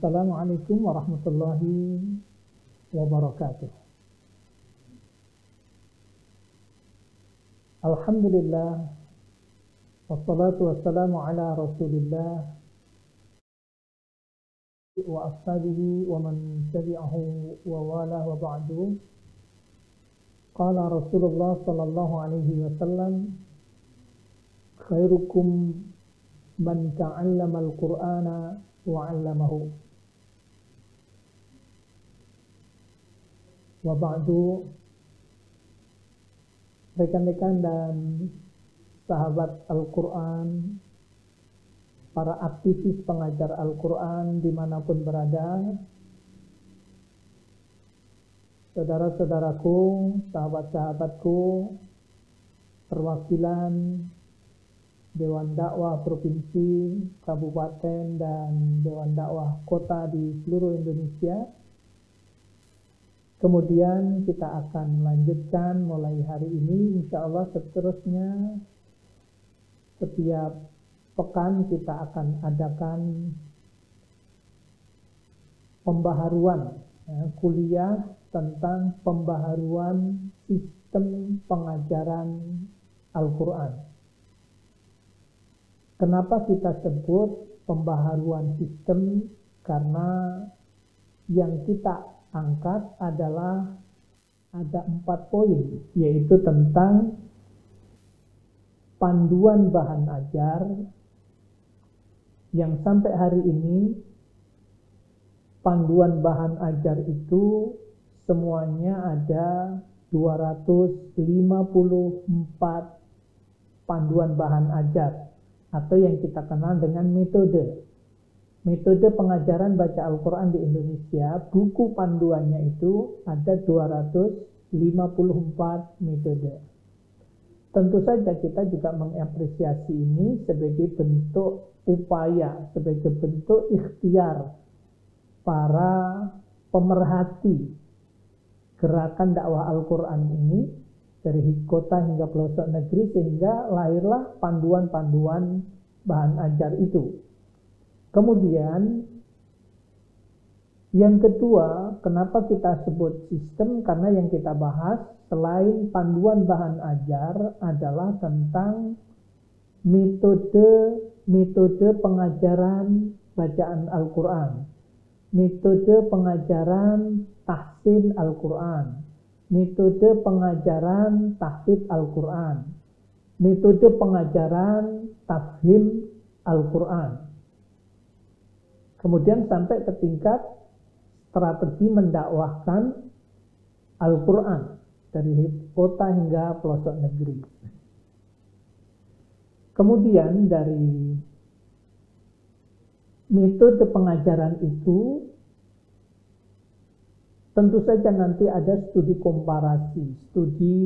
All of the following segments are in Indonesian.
Assalamualaikum warahmatullahi wabarakatuh. Alhamdulillah, wassalatu wassalamu ala rasulillah wa ashabihi wa man tabi'ahu wa wala wa ba'du. Qala Rasulullah sallallahu alaihi wasallam, khairukum man ta'allama al-Qur'ana wa 'allamahu. Wa ba'du, rekan-rekan dan sahabat Al-Quran, para aktivis pengajar Al-Quran dimanapun berada, saudara-saudaraku, sahabat-sahabatku, perwakilan Dewan Dakwah Provinsi, Kabupaten, dan Dewan Dakwah Kota di seluruh Indonesia. Kemudian kita akan melanjutkan mulai hari ini, insya Allah seterusnya setiap pekan kita akan adakan pembaharuan kuliah tentang pembaharuan sistem pengajaran Al-Quran. Kenapa kita sebut pembaharuan sistem? Karena yang kita angkat adalah ada 4 poin, yaitu tentang panduan bahan ajar yang sampai hari ini panduan bahan ajar itu semuanya ada 254 panduan bahan ajar, atau yang kita kenal dengan metode pengajaran baca Al-Quran di Indonesia. Buku panduannya itu ada 254 metode. Tentu saja kita juga mengapresiasi ini sebagai bentuk upaya, sebagai bentuk ikhtiar para pemerhati gerakan dakwah Al-Quran ini dari kota hingga pelosok negeri, sehingga lahirlah panduan-panduan bahan ajar itu. Kemudian yang kedua, kenapa kita sebut sistem? Karena yang kita bahas selain panduan bahan ajar adalah tentang metode pengajaran bacaan Al-Quran, metode pengajaran tahsin Al-Quran, metode pengajaran tahfidz Al-Quran, metode pengajaran tafhim Al-Quran. Kemudian sampai ke tingkat strategi mendakwahkan Al-Quran dari kota hingga pelosok negeri. Kemudian dari metode pengajaran itu tentu saja nanti ada studi komparasi, studi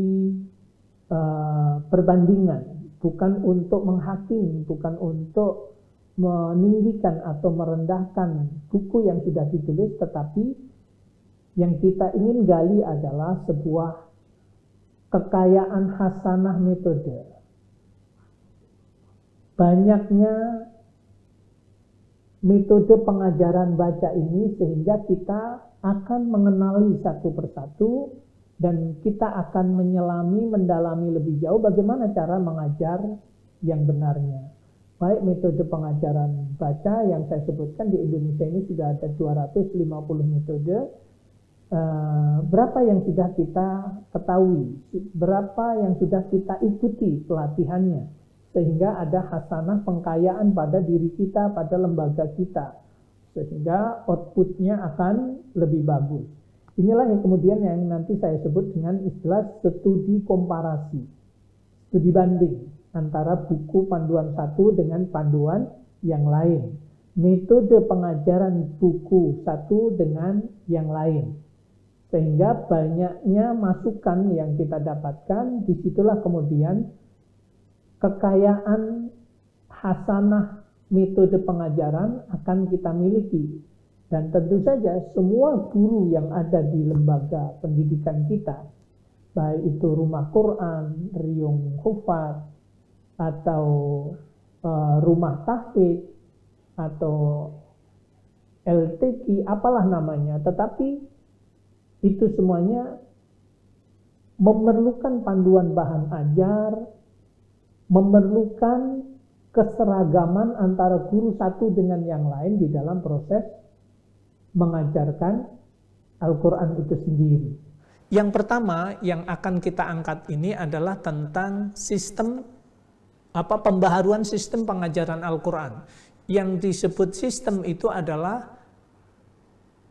perbandingan, bukan untuk menghakimi, bukan untuk meninggikan atau merendahkan buku yang sudah ditulis, tetapi yang kita ingin gali adalah sebuah kekayaan hasanah metode. Banyaknya metode pengajaran baca ini sehingga kita akan mengenali satu persatu dan kita akan mendalami lebih jauh bagaimana cara mengajar yang benarnya. Baik metode pengajaran baca yang saya sebutkan di Indonesia ini sudah ada 250 metode. Berapa yang sudah kita ketahui, berapa yang sudah kita ikuti pelatihannya, sehingga ada hasanah pengkayaan pada diri kita, pada lembaga kita, sehingga outputnya akan lebih bagus. Inilah yang kemudian yang nanti saya sebut dengan istilah studi komparasi, studi banding antara buku panduan satu dengan panduan yang lain, metode pengajaran buku satu dengan yang lain, sehingga banyaknya masukan yang kita dapatkan. Disitulah kemudian kekayaan hasanah metode pengajaran akan kita miliki. Dan tentu saja semua guru yang ada di lembaga pendidikan kita, baik itu Rumah Quran, Riung Hufaz, atau Rumah Tahfidz, atau LTQ, apalah namanya, tetapi itu semuanya memerlukan panduan bahan ajar, memerlukan keseragaman antara guru satu dengan yang lain di dalam proses mengajarkan Al-Quran itu sendiri. Yang pertama yang akan kita angkat ini adalah tentang sistem pembaharuan sistem pengajaran Al-Quran. Yang disebut sistem itu adalah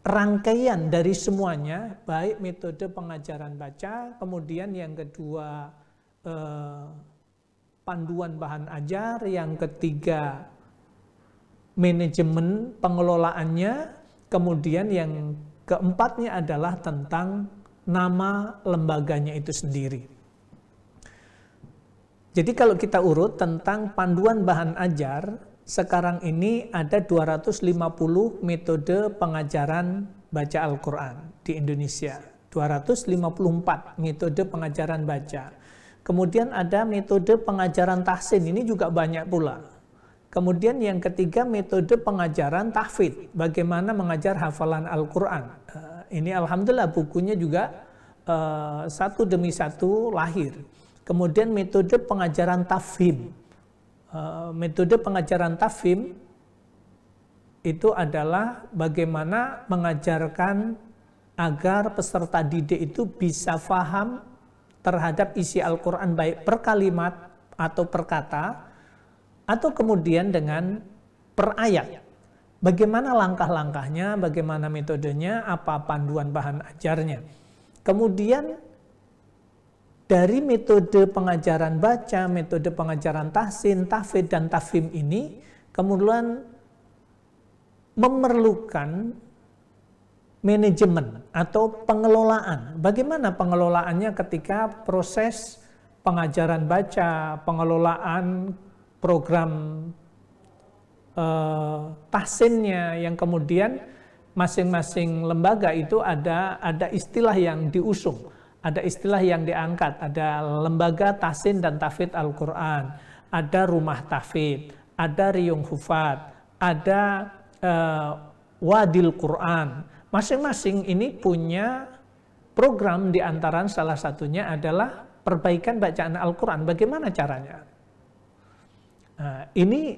rangkaian dari semuanya, baik metode pengajaran baca, kemudian yang kedua panduan bahan ajar, yang ketiga manajemen pengelolaannya, kemudian yang keempatnya adalah tentang nama lembaganya itu sendiri. Jadi kalau kita urut tentang panduan bahan ajar, sekarang ini ada 250 metode pengajaran baca Al-Quran di Indonesia. 254 metode pengajaran baca. Kemudian ada metode pengajaran tahsin, ini juga banyak pula. Kemudian yang ketiga metode pengajaran tahfidz, bagaimana mengajar hafalan Al-Quran. Ini alhamdulillah bukunya juga satu demi satu lahir. Kemudian metode pengajaran tafhim. Metode pengajaran tafhim itu adalah bagaimana mengajarkan agar peserta didik itu bisa paham terhadap isi Al-Quran baik per kalimat atau per kata, atau kemudian dengan per ayat. Bagaimana langkah-langkahnya, bagaimana metodenya, apa panduan bahan ajarnya. Kemudian dari metode pengajaran baca, metode pengajaran tahsin, tahfidz, dan tafhim ini kemudian memerlukan manajemen atau pengelolaan. Bagaimana pengelolaannya ketika proses pengajaran baca, pengelolaan program tahsinnya, yang kemudian masing-masing lembaga itu ada istilah yang diusung, ada istilah yang diangkat, ada lembaga tahsin dan tahfidz Al-Quran, ada rumah tahfidz, ada Riyung Hufat, ada Wadil Quran. Masing-masing ini punya program, di antara salah satunya adalah perbaikan bacaan Al-Quran. Bagaimana caranya? Nah, ini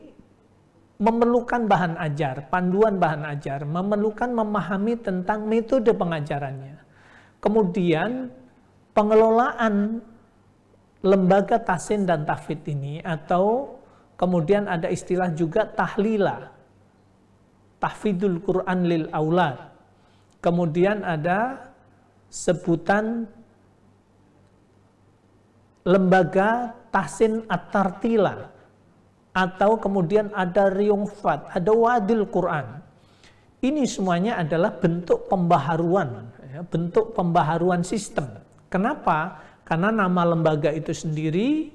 memerlukan bahan ajar, panduan bahan ajar, memerlukan memahami tentang metode pengajarannya. Kemudian pengelolaan lembaga tahsin dan tahfidz ini, atau kemudian ada istilah juga tahlila, tahfidzul Quran lil aulad. Kemudian ada sebutan lembaga tahsin at-tartila, atau kemudian ada Riyung Hufat, ada Wadil Quran. Ini semuanya adalah bentuk pembaharuan, bentuk pembaharuan sistem. Kenapa? Karena nama lembaga itu sendiri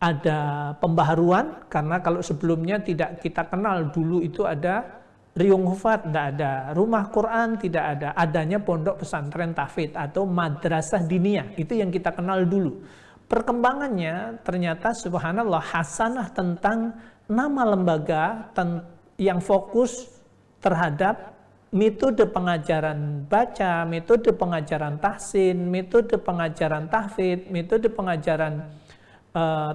ada pembaharuan, karena kalau sebelumnya tidak kita kenal, dulu itu ada Riyung Hufat, tidak ada rumah Quran, tidak ada, adanya pondok pesantren tahfidz atau madrasah diniyah, itu yang kita kenal dulu. Perkembangannya ternyata subhanallah hasanah tentang nama lembaga yang fokus terhadap metode pengajaran baca, metode pengajaran tahsin, metode pengajaran tahfidz, metode pengajaran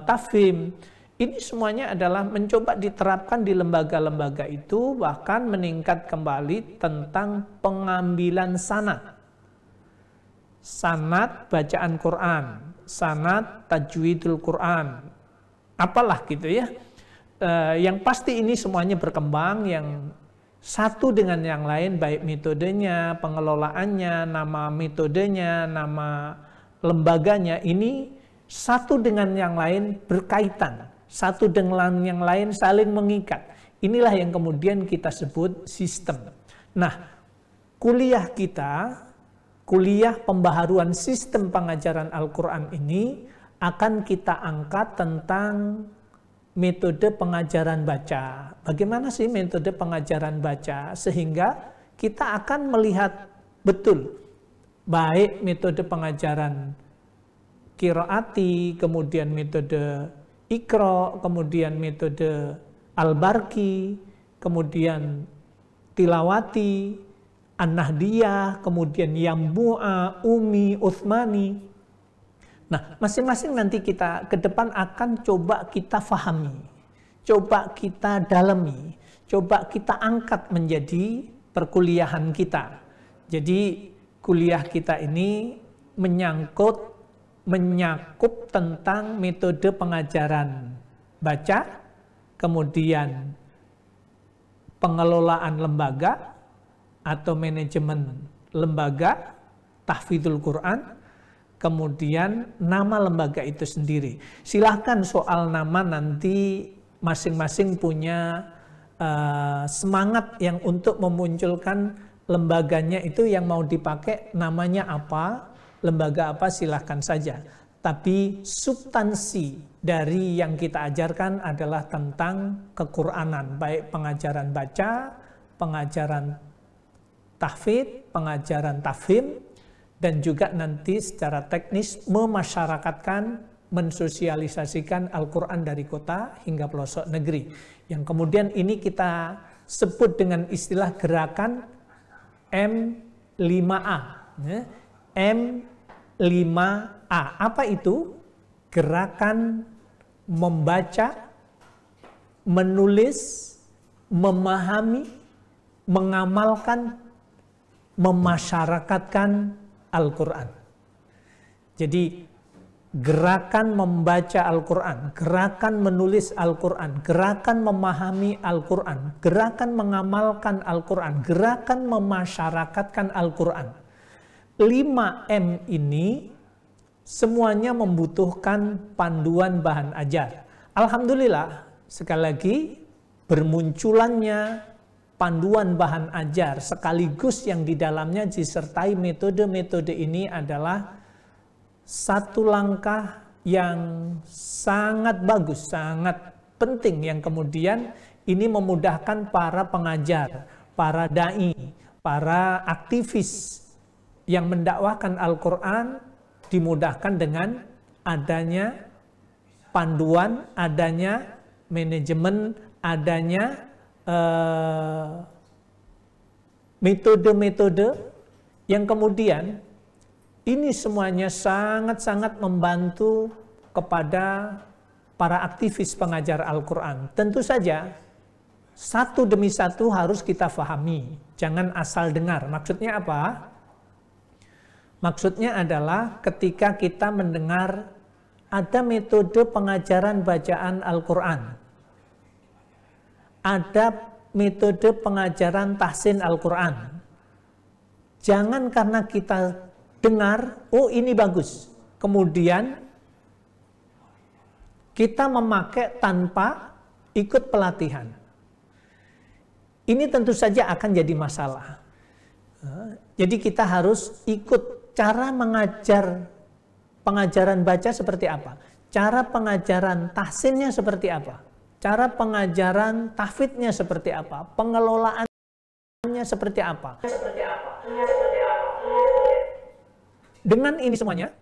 tafhim. Ini semuanya adalah mencoba diterapkan di lembaga-lembaga itu, bahkan meningkat kembali tentang pengambilan sanad. Sanad bacaan Quran, sanad tajwidul Quran, apalah gitu ya. Yang pasti ini semuanya berkembang, yang satu dengan yang lain, baik metodenya, pengelolaannya, nama metodenya, nama lembaganya, ini satu dengan yang lain berkaitan. Satu dengan yang lain saling mengikat. Inilah yang kemudian kita sebut sistem. Nah, kuliah kita, kuliah pembaharuan sistem pengajaran Al-Quran ini akan kita angkat tentang metode pengajaran baca. Bagaimana sih metode pengajaran baca? Sehingga kita akan melihat betul, baik metode pengajaran qiraati, kemudian metode Iqra, kemudian metode Al-Barqi, kemudian Tilawati, An-Nahdiyah, kemudian Yambu'a, Umi, Utsmani. Nah, masing-masing nanti kita ke depan akan coba kita fahami, coba kita dalami, coba kita angkat menjadi perkuliahan kita. Jadi kuliah kita ini menyakup tentang metode pengajaran baca, kemudian pengelolaan lembaga atau manajemen lembaga, tahfidzul Quran, kemudian nama lembaga itu sendiri. Silahkan soal nama nanti masing-masing punya semangat yang untuk memunculkan lembaganya itu yang mau dipakai namanya apa, lembaga apa, silahkan saja. Tapi substansi dari yang kita ajarkan adalah tentang kequranan, baik pengajaran baca, pengajaran tahfidz, pengajaran tafhim, dan juga nanti secara teknis memasyarakatkan, mensosialisasikan Al-Quran dari kota hingga pelosok negeri. Yang kemudian ini kita sebut dengan istilah gerakan M5A. M5A. Apa itu? Gerakan membaca, menulis, memahami, mengamalkan, memasyarakatkan Al-Quran. Jadi gerakan membaca Al-Quran, gerakan menulis Al-Quran, gerakan memahami Al-Quran, gerakan mengamalkan Al-Quran, gerakan memasyarakatkan Al-Quran. 5M ini semuanya membutuhkan panduan bahan ajar. Alhamdulillah, sekali lagi bermunculannya panduan bahan ajar sekaligus yang di dalamnya disertai metode-metode ini adalah satu langkah yang sangat bagus, sangat penting yang kemudian ini memudahkan para pengajar, para dai, para aktivis yang mendakwahkan Al-Quran dimudahkan dengan adanya panduan, adanya manajemen, adanya metode-metode yang kemudian ini semuanya sangat-sangat membantu kepada para aktivis pengajar Al-Quran. Tentu saja satu demi satu harus kita fahami, jangan asal dengar. Maksudnya apa? Maksudnya adalah ketika kita mendengar ada metode pengajaran bacaan Al-Quran, ada metode pengajaran tahsin Al-Quran. Jangan karena kita dengar, oh ini bagus, kemudian kita memakai tanpa ikut pelatihan. Ini tentu saja akan jadi masalah. Jadi kita harus ikut cara mengajar pengajaran baca seperti apa, cara pengajaran tahsinnya seperti apa, cara pengajaran tahfidznya seperti apa, pengelolaannya seperti apa. Dengan ini semuanya,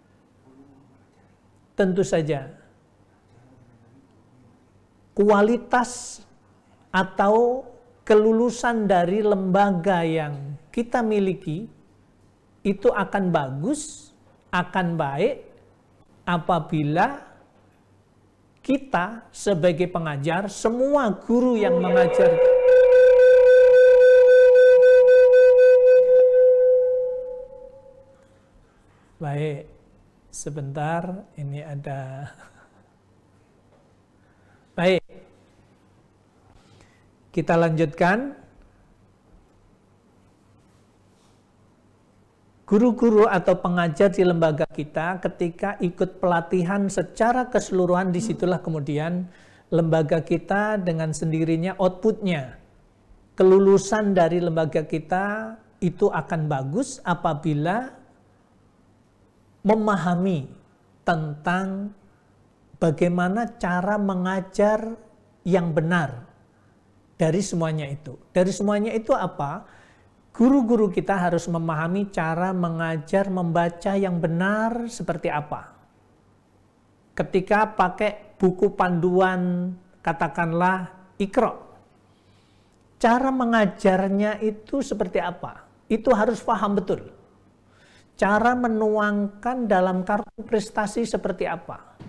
tentu saja kualitas atau kelulusan dari lembaga yang kita miliki itu akan bagus, akan baik apabila kita sebagai pengajar, semua guru yang mengajar baik, sebentar, ini ada baik, kita lanjutkan. Guru-guru atau pengajar di lembaga kita ketika ikut pelatihan secara keseluruhan, disitulah kemudian lembaga kita dengan sendirinya outputnya, kelulusan dari lembaga kita itu akan bagus apabila memahami tentang bagaimana cara mengajar yang benar dari semuanya itu. Dari semuanya itu apa? Guru-guru kita harus memahami cara mengajar membaca yang benar seperti apa. Ketika pakai buku panduan, katakanlah Iqra, cara mengajarnya itu seperti apa? Itu harus paham betul. Cara menuangkan dalam kartu prestasi seperti apa?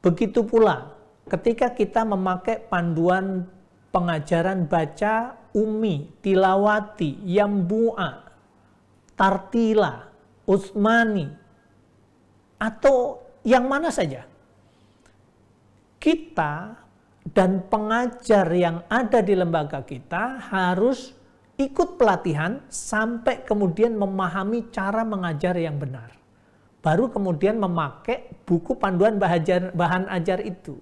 Begitu pula ketika kita memakai panduan pengajaran baca ummi, tilawati, yambu'a, tartila, usmani, atau yang mana saja. Kita dan pengajar yang ada di lembaga kita harus ikut pelatihan sampai kemudian memahami cara mengajar yang benar. Baru kemudian memakai buku panduan bahan ajar itu.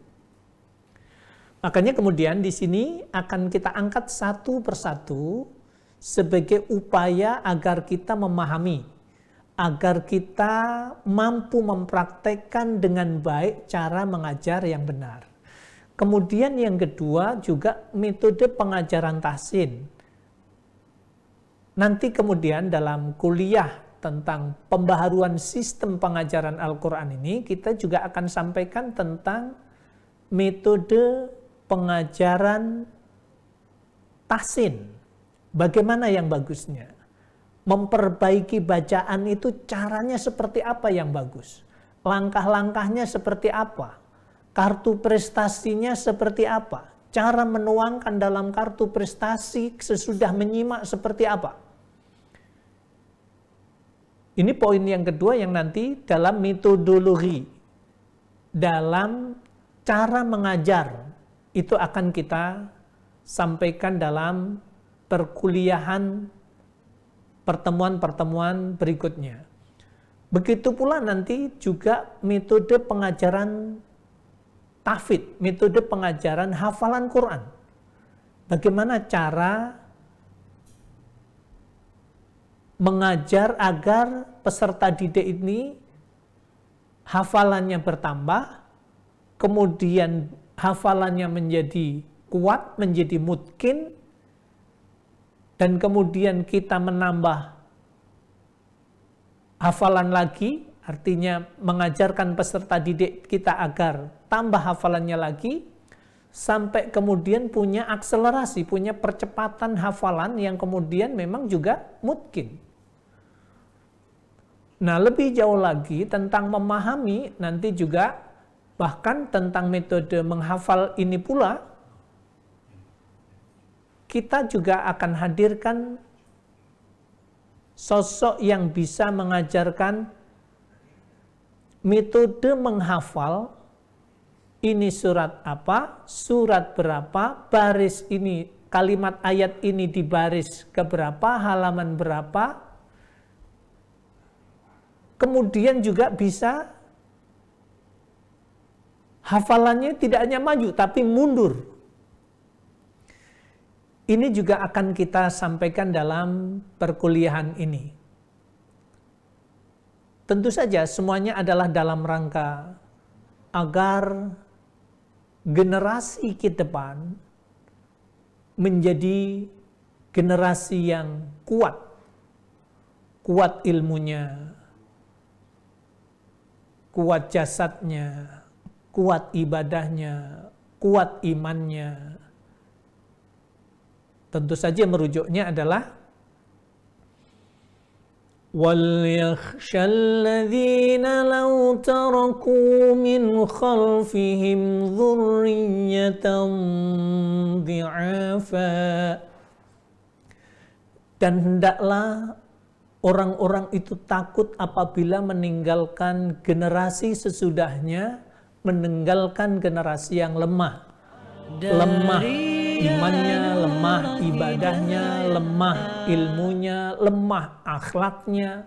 Makanya kemudian di sini akan kita angkat satu persatu sebagai upaya agar kita memahami, agar kita mampu mempraktekkan dengan baik cara mengajar yang benar. Kemudian yang kedua juga metode pengajaran tahsin. Nanti kemudian dalam kuliah tentang pembaharuan sistem pengajaran Al-Quran ini, kita juga akan sampaikan tentang metode pengajaran tahsin. Bagaimana yang bagusnya? Memperbaiki bacaan itu caranya seperti apa yang bagus? Langkah-langkahnya seperti apa? Kartu prestasinya seperti apa? Cara menuangkan dalam kartu prestasi sesudah menyimak seperti apa? Ini poin yang kedua yang nanti dalam metodologi, dalam cara mengajar, itu akan kita sampaikan dalam perkuliahan pertemuan-pertemuan berikutnya. Begitu pula nanti juga metode pengajaran tahfidz, metode pengajaran hafalan Quran. Bagaimana cara mengajar agar peserta didik ini hafalannya bertambah, kemudian hafalannya menjadi kuat, menjadi mutkin, dan kemudian kita menambah hafalan lagi, artinya mengajarkan peserta didik kita agar tambah hafalannya lagi, sampai kemudian punya akselerasi, punya percepatan hafalan yang kemudian memang juga mutkin. Nah, lebih jauh lagi tentang memahami, nanti juga bahkan tentang metode menghafal ini pula, kita juga akan hadirkan sosok yang bisa mengajarkan metode menghafal, ini surat apa, surat berapa, baris ini, kalimat ayat ini di baris keberapa, halaman berapa. Kemudian juga bisa hafalannya tidak hanya maju, tapi mundur. Ini juga akan kita sampaikan dalam perkuliahan ini. Tentu saja semuanya adalah dalam rangka agar generasi ke depan menjadi generasi yang kuat. Kuat ilmunya, kuat jasadnya, kuat ibadahnya, kuat imannya. Tentu saja merujuknya adalah وَلْيَخْشَ الَّذِينَ لَوْ تَرَكُوا مِنْ خَلْفِهِمْ ذُرِّيَّةً ضِعَافًا. Dan hendaklah orang-orang itu takut apabila meninggalkan generasi sesudahnya, meninggalkan generasi yang lemah. Lemah imannya, lemah ibadahnya, lemah ilmunya, lemah akhlaknya,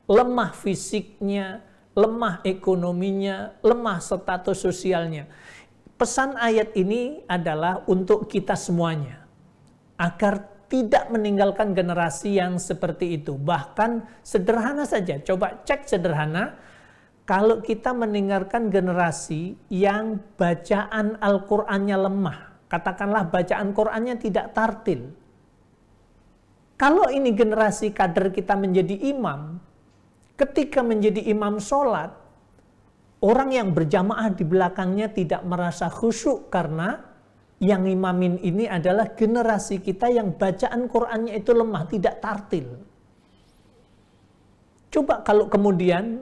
lemah fisiknya, lemah ekonominya, lemah status sosialnya. Pesan ayat ini adalah untuk kita semuanya, agar tidak meninggalkan generasi yang seperti itu. Bahkan sederhana saja, coba cek sederhana, kalau kita meninggalkan generasi yang bacaan Al-Qur'annya lemah, katakanlah bacaan Qur'annya tidak tartil. Kalau ini generasi kader kita menjadi imam, ketika menjadi imam sholat, orang yang berjamaah di belakangnya tidak merasa khusyuk karena yang imamin ini adalah generasi kita yang bacaan Qur'annya itu lemah, tidak tartil. Coba kalau kemudian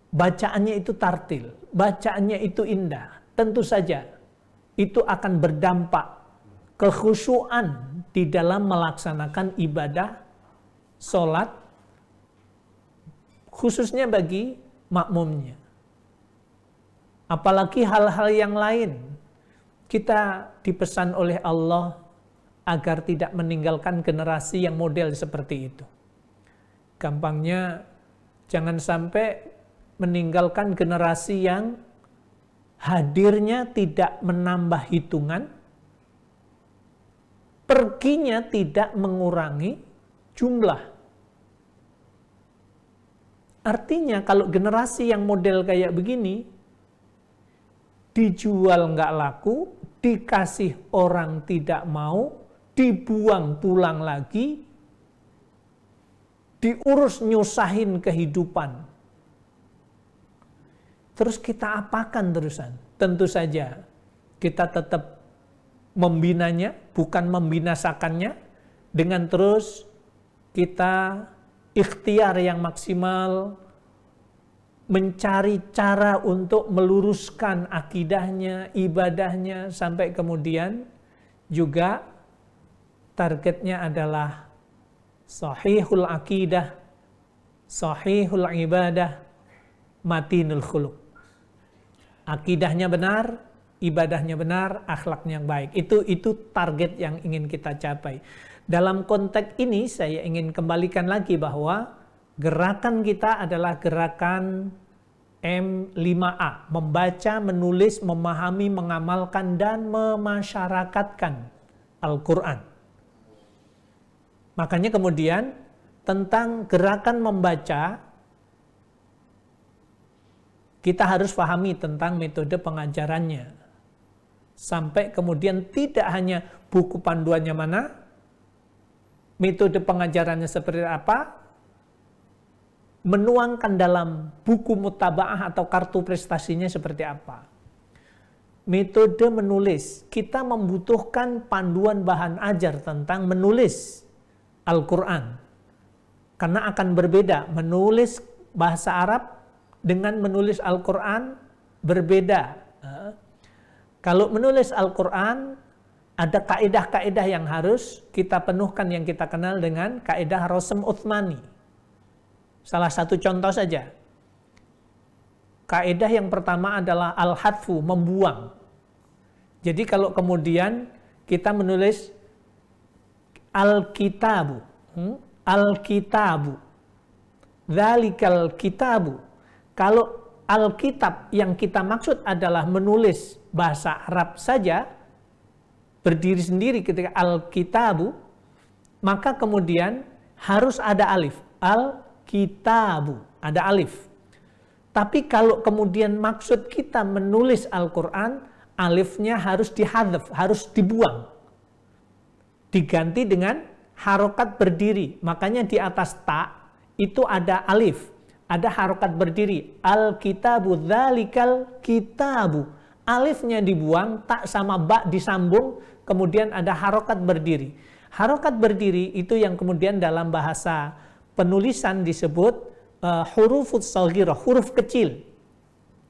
bacaannya itu tartil, bacaannya itu indah, tentu saja itu akan berdampak kekhusyuan di dalam melaksanakan ibadah sholat, khususnya bagi makmumnya. Apalagi hal-hal yang lain, kita dipesan oleh Allah agar tidak meninggalkan generasi yang model seperti itu. Gampangnya, jangan sampai meninggalkan generasi yang hadirnya tidak menambah hitungan, perginya tidak mengurangi jumlah. Artinya kalau generasi yang model kayak begini, dijual nggak laku, dikasih orang tidak mau, dibuang pulang lagi, diurus nyusahin kehidupan. Terus kita apakan terusan? Tentu saja kita tetap membinanya, bukan membinasakannya, dengan terus kita ikhtiar yang maksimal, mencari cara untuk meluruskan akidahnya, ibadahnya, sampai kemudian juga targetnya adalah sahihul akidah, sahihul ibadah, matinul khuluq. Akidahnya benar, ibadahnya benar, akhlaknya yang baik. Itu target yang ingin kita capai. Dalam konteks ini saya ingin kembalikan lagi bahwa gerakan kita adalah gerakan M5A, membaca, menulis, memahami, mengamalkan, dan memasyarakatkan Al-Quran. Makanya kemudian tentang gerakan membaca, kita harus pahami tentang metode pengajarannya. Sampai kemudian tidak hanya buku panduannya mana, metode pengajarannya seperti apa, menuangkan dalam buku mutabaah atau kartu prestasinya seperti apa. Metode menulis, kita membutuhkan panduan bahan ajar tentang menulis Al-Quran. Karena akan berbeda, menulis bahasa Arab dengan menulis Al-Quran berbeda. Kalau menulis Al-Quran, ada kaidah-kaidah yang harus kita penuhkan yang kita kenal dengan kaidah Rosem Uthmani. Salah satu contoh saja. Kaidah yang pertama adalah al-hadfu, membuang. Jadi kalau kemudian kita menulis al-kitabu, al-kitabu, dzalikal kitabu. Kalau Alkitab yang kita maksud adalah menulis bahasa Arab saja, berdiri sendiri ketika Alkitabu, maka kemudian harus ada alif. Al-Kitabu, ada alif. Tapi kalau kemudian maksud kita menulis Al-Quran, alifnya harus dihadzaf, harus dibuang. Diganti dengan harokat berdiri. Makanya di atas ta itu ada alif, ada harokat berdiri. Al-Kitabu, dzalikal kitabu. Alifnya dibuang, tak sama ba disambung, kemudian ada harokat berdiri. Harokat berdiri itu yang kemudian dalam bahasa penulisan disebut hurufus shaghirah, huruf kecil,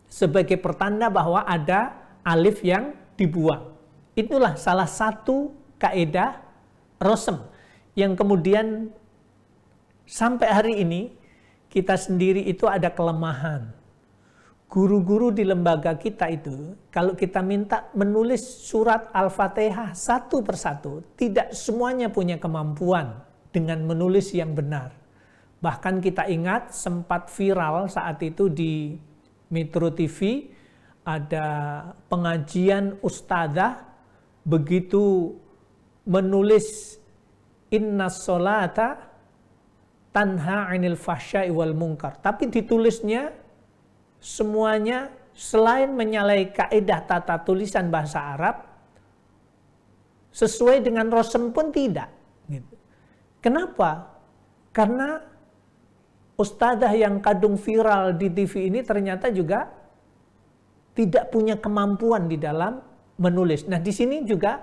sebagai pertanda bahwa ada alif yang dibuang. Itulah salah satu kaidah Rosem yang kemudian sampai hari ini kita sendiri itu ada kelemahan. Guru-guru di lembaga kita itu, kalau kita minta menulis surat Al-Fatihah satu persatu, tidak semuanya punya kemampuan dengan menulis yang benar. Bahkan kita ingat sempat viral saat itu di Metro TV, ada pengajian ustadzah begitu menulis inna sholata tanha 'anil fahsya'i wal munkar, tapi ditulisnya semuanya selain menyalahi kaidah tata tulisan bahasa Arab, sesuai dengan Rosem pun tidak. Kenapa? Karena ustadzah yang kadung viral di TV ini ternyata juga tidak punya kemampuan di dalam menulis. Nah, di sini juga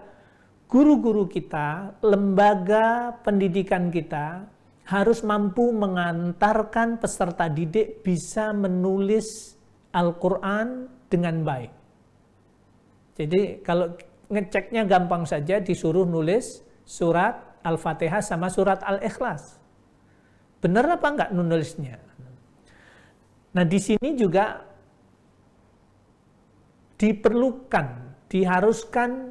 guru-guru kita, lembaga pendidikan kita harus mampu mengantarkan peserta didik bisa menulis Al-Quran dengan baik. Jadi kalau ngeceknya gampang saja, disuruh nulis surat Al-Fatihah sama surat Al-Ikhlas. Benar apa enggak nulisnya? Nah, di sini juga diperlukan, diharuskan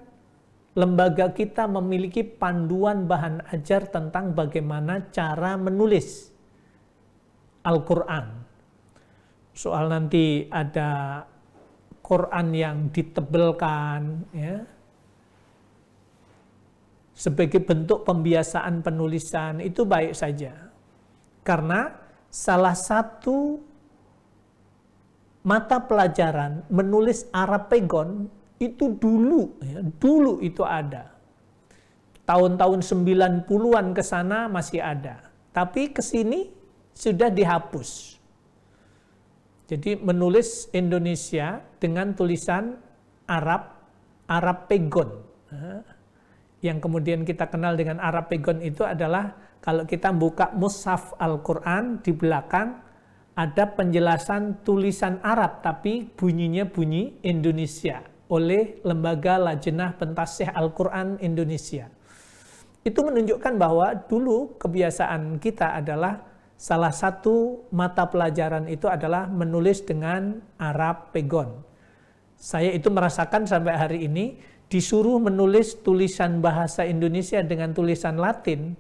lembaga kita memiliki panduan bahan ajar tentang bagaimana cara menulis Al-Quran. Soal nanti ada Quran yang ditebelkan, ya, sebagai bentuk pembiasaan penulisan, itu baik saja. Karena salah satu mata pelajaran menulis Arab Pegon itu dulu, ya, dulu itu ada. Tahun-tahun 90-an ke sana masih ada. Tapi ke sini sudah dihapus. Jadi menulis Indonesia dengan tulisan Arab Pegon. Yang kemudian kita kenal dengan Arab Pegon itu adalah kalau kita buka mushaf Al-Quran, di belakang ada penjelasan tulisan Arab tapi bunyinya bunyi Indonesia oleh Lembaga Lajnah Pentasih Al-Quran Indonesia. Itu menunjukkan bahwa dulu kebiasaan kita adalah salah satu mata pelajaran itu adalah menulis dengan Arab Pegon. Saya itu merasakan sampai hari ini disuruh menulis tulisan bahasa Indonesia dengan tulisan Latin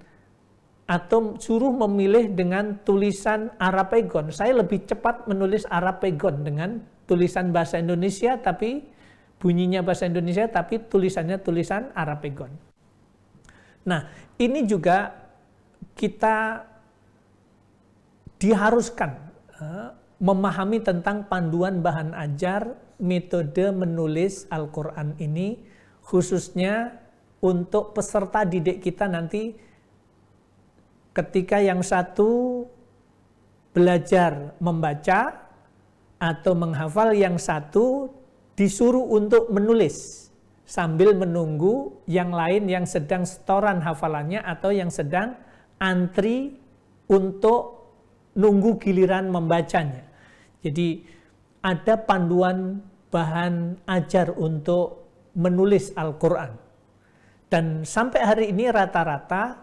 atau suruh memilih dengan tulisan Arab Pegon. Saya lebih cepat menulis Arab Pegon dengan tulisan bahasa Indonesia tapi bunyinya bahasa Indonesia tapi tulisannya tulisan Arab Pegon. Nah, ini juga kita diharuskan memahami tentang panduan bahan ajar metode menulis Al-Quran ini, khususnya untuk peserta didik kita nanti ketika yang satu belajar membaca atau menghafal, yang satu disuruh untuk menulis sambil menunggu yang lain yang sedang setoran hafalannya atau yang sedang antri untuk nunggu giliran membacanya. Jadi ada panduan bahan ajar untuk menulis Al-Quran. Dan sampai hari ini rata-rata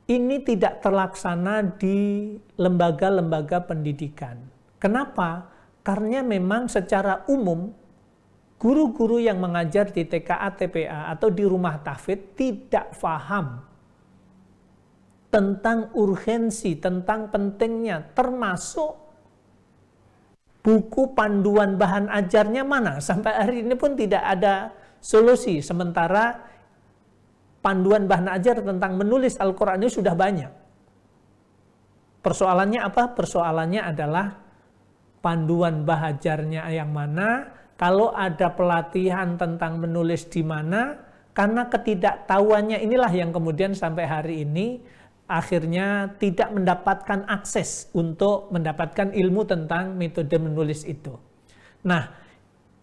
ini tidak terlaksana di lembaga-lembaga pendidikan. Kenapa? Karena memang secara umum guru-guru yang mengajar di TKA, TPA atau di rumah tahfidz tidak paham tentang urgensi, tentang pentingnya, termasuk buku panduan bahan ajarnya mana. Sampai hari ini pun tidak ada solusi, sementara panduan bahan ajar tentang menulis Al-Quran ini sudah banyak. Persoalannya apa? Persoalannya adalah panduan bahan ajarnya yang mana, kalau ada pelatihan tentang menulis di mana, karena ketidaktahuannya inilah yang kemudian sampai hari ini akhirnya tidak mendapatkan akses untuk mendapatkan ilmu tentang metode menulis itu. Nah,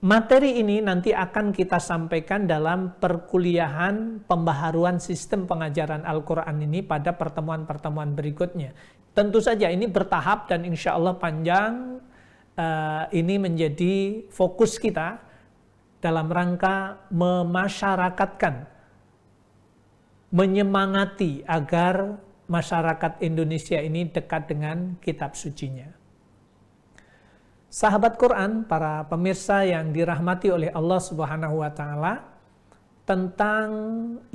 materi ini nanti akan kita sampaikan dalam perkuliahan pembaharuan sistem pengajaran Al-Quran ini pada pertemuan-pertemuan berikutnya. Tentu saja ini bertahap dan insya Allah panjang. Ini menjadi fokus kita dalam rangka memasyarakatkan, menyemangati agar masyarakat Indonesia ini dekat dengan kitab sucinya. Sahabat Quran, para pemirsa yang dirahmati oleh Allah Subhanahu wa Ta'ala, tentang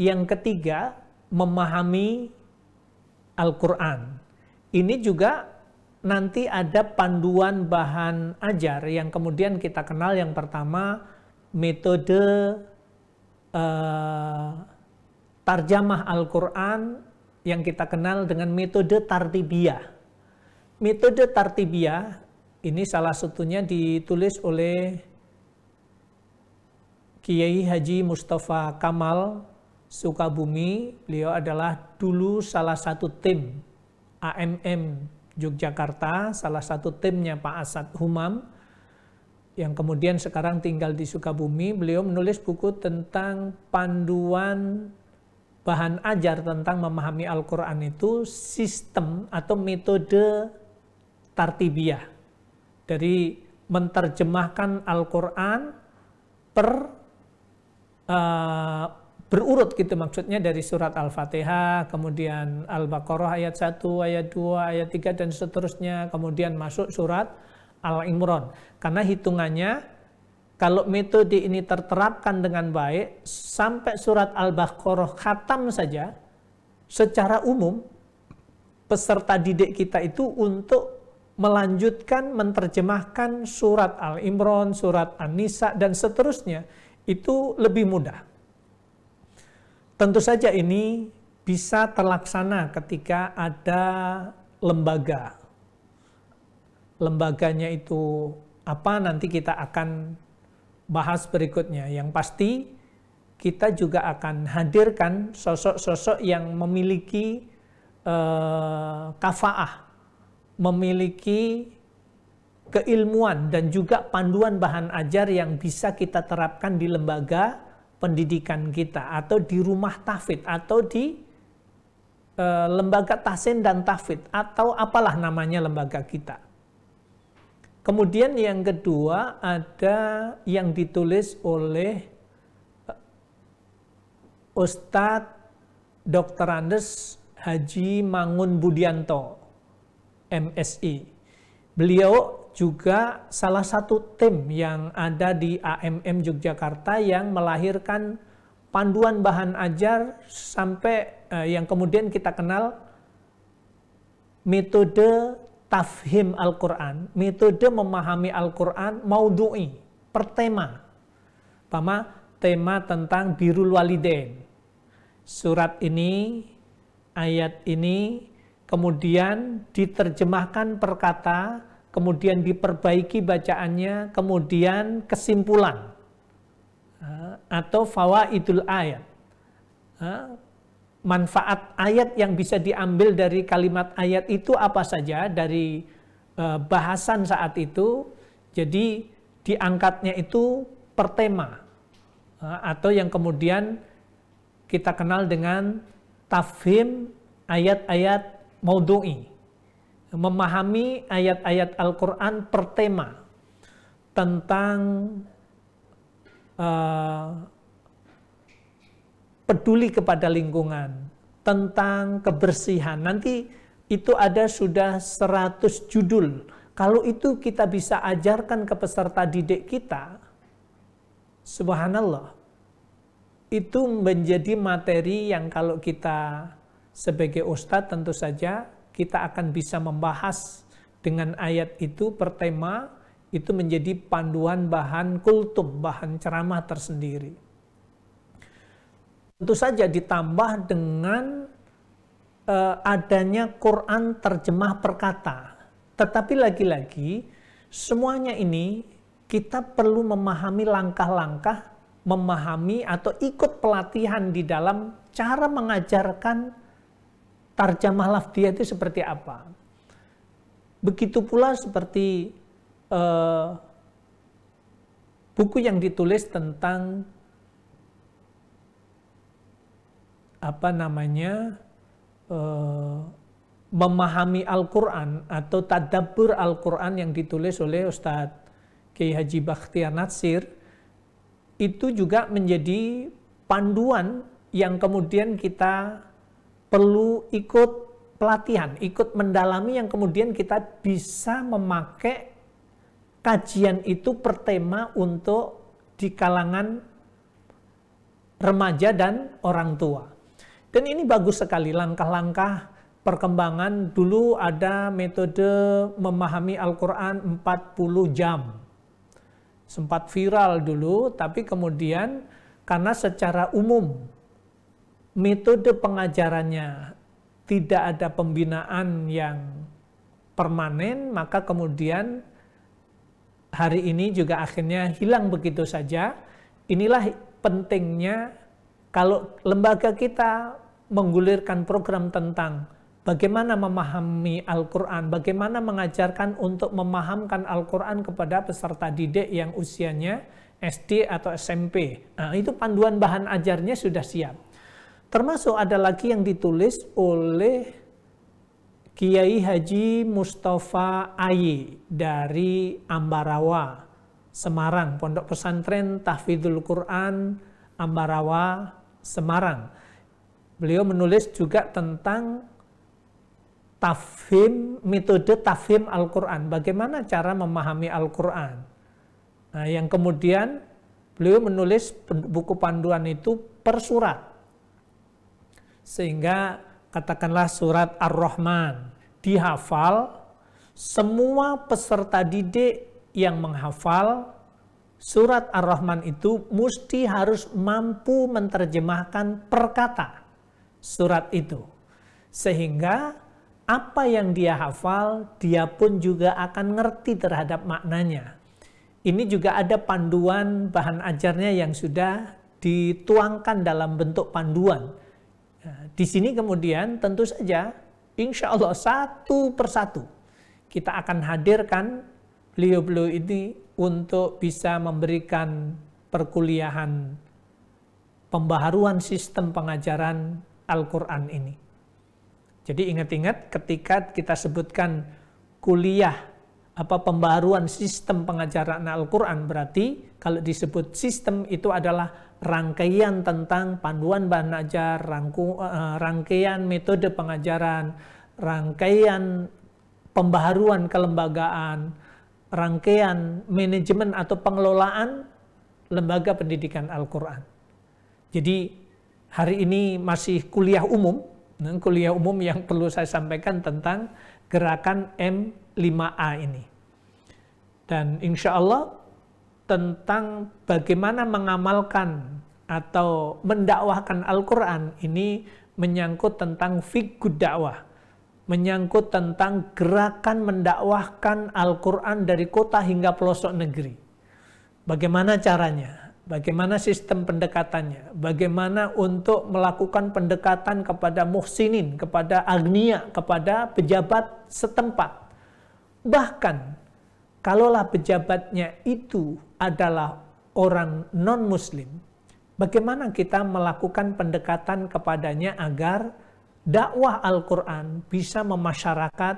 yang ketiga, memahami Al-Quran. Ini juga nanti ada panduan bahan ajar yang kemudian kita kenal. Yang pertama, metode tarjamah Al-Quran yang kita kenal dengan metode tartibiyah. Metode tartibiyah ini salah satunya ditulis oleh Kiai Haji Mustafa Kamal Sukabumi. Beliau adalah dulu salah satu tim AMM Yogyakarta, salah satu timnya Pak Asad Humam. yang kemudian sekarang tinggal di Sukabumi. Beliau menulis buku tentang panduan bahan ajar tentang memahami Al-Quran itu sistem atau metode tartibiyah. Dari menerjemahkan Al-Quran berurut gitu, maksudnya dari surat Al-Fatihah, kemudian Al-Baqarah ayat 1, ayat 2, ayat 3 dan seterusnya, kemudian masuk surat Al-Imran. Karena hitungannya kalau metode ini terterapkan dengan baik sampai surat Al-Baqarah khatam saja, secara umum peserta didik kita itu untuk melanjutkan menerjemahkan surat Al-Imran, surat An-Nisa dan seterusnya itu lebih mudah. Tentu saja ini bisa terlaksana ketika ada lembaga. Lembaganya itu apa, nanti kita akan bahas berikutnya. Yang pasti kita juga akan hadirkan sosok-sosok yang memiliki kafaah, memiliki keilmuan dan juga panduan bahan ajar yang bisa kita terapkan di lembaga pendidikan kita, atau di rumah tahfidz, atau di lembaga tahsin dan tahfidz, atau apalah namanya lembaga kita. Kemudian yang kedua ada yang ditulis oleh Ustadz Dr. Andes Haji Mangun Budianto, MSI. Beliau juga salah satu tim yang ada di AMM Yogyakarta yang melahirkan panduan bahan ajar sampai yang kemudian kita kenal metode tafhim Al-Quran, metode memahami Al-Quran maudhu'i, per tema. Tema tentang birrul walidain. Surat ini, ayat ini, kemudian diterjemahkan per kata, kemudian diperbaiki bacaannya, kemudian kesimpulan atau fawaidul ayat, manfaat ayat yang bisa diambil dari kalimat ayat itu apa saja dari bahasan saat itu. Jadi diangkatnya itu per tema, atau yang kemudian kita kenal dengan tafhim ayat-ayat maudhu'i, memahami ayat-ayat Al-Quran per tema tentang peduli kepada lingkungan, tentang kebersihan. Nanti itu ada sudah 100 judul. Kalau itu kita bisa ajarkan ke peserta didik kita, subhanallah, itu menjadi materi yang kalau kita sebagai ustadz tentu saja kita akan bisa membahas dengan ayat itu per tema, itu menjadi panduan bahan kultum, bahan ceramah tersendiri. Tentu saja ditambah dengan adanya Quran terjemah per kata. Tetapi lagi-lagi semuanya ini kita perlu memahami langkah-langkah, memahami atau ikut pelatihan di dalam cara mengajarkan tarjamah lafdhiyah itu seperti apa. Begitu pula seperti buku yang ditulis tentang memahami Al-Quran atau tadabbur Al-Quran yang ditulis oleh Ustadz Kiai Haji Bakhtiar Natsir, itu juga menjadi panduan yang kemudian kita perlu ikut pelatihan, ikut mendalami, yang kemudian kita bisa memakai kajian itu per tema untuk di kalangan remaja dan orang tua. Dan ini bagus sekali langkah-langkah perkembangan. Dulu ada metode memahami Al-Quran 40 jam. Sempat viral dulu, tapi kemudian karena secara umum metode pengajarannya tidak ada pembinaan yang permanen, maka kemudian hari ini juga akhirnya hilang begitu saja. Inilah pentingnya kalau lembaga kita menggulirkan program tentang bagaimana memahami Al-Quran, bagaimana mengajarkan untuk memahamkan Al-Quran kepada peserta didik yang usianya SD atau SMP. Nah, itu panduan bahan ajarnya sudah siap. Termasuk ada lagi yang ditulis oleh Kiai Haji Mustafa Ayi dari Ambarawa, Semarang, Pondok Pesantren Tahfidzul Quran Ambarawa, Semarang. Beliau menulis juga tentang metode tafhim Al-Quran, bagaimana cara memahami Al-Quran. Nah, yang kemudian beliau menulis buku panduan itu per surat. Sehingga katakanlah surat Ar-Rahman dihafal, semua peserta didik yang menghafal surat Ar-Rahman itu mesti harus mampu menerjemahkan per kata surat itu. Sehingga apa yang dia hafal, dia pun juga akan ngerti terhadap maknanya. Ini juga ada panduan bahan ajarnya yang sudah dituangkan dalam bentuk panduan. Nah, di sini kemudian tentu saja, insya Allah satu persatu kita akan hadirkan beliau-beliau ini untuk bisa memberikan perkuliahan pembaharuan sistem pengajaran Al-Quran ini. Jadi ingat-ingat ketika kita sebutkan kuliah pembaharuan sistem pengajaran Al-Quran, berarti kalau disebut sistem itu adalah rangkaian tentang panduan bahan ajar, rangkaian metode pengajaran, rangkaian pembaharuan kelembagaan, rangkaian manajemen atau pengelolaan lembaga pendidikan Al-Quran. Jadi hari ini masih kuliah umum yang perlu saya sampaikan tentang gerakan M5A ini. Dan insya Allah tentang bagaimana mengamalkan atau mendakwahkan Al-Quran ini menyangkut tentang fiqhud dakwah, menyangkut tentang gerakan mendakwahkan Al-Quran dari kota hingga pelosok negeri. Bagaimana caranya? Bagaimana sistem pendekatannya? Bagaimana untuk melakukan pendekatan kepada muhsinin, kepada agniya, kepada pejabat setempat. Bahkan kalaulah pejabatnya itu adalah orang non-muslim, bagaimana kita melakukan pendekatan kepadanya agar dakwah Al-Quran bisa memasyarakat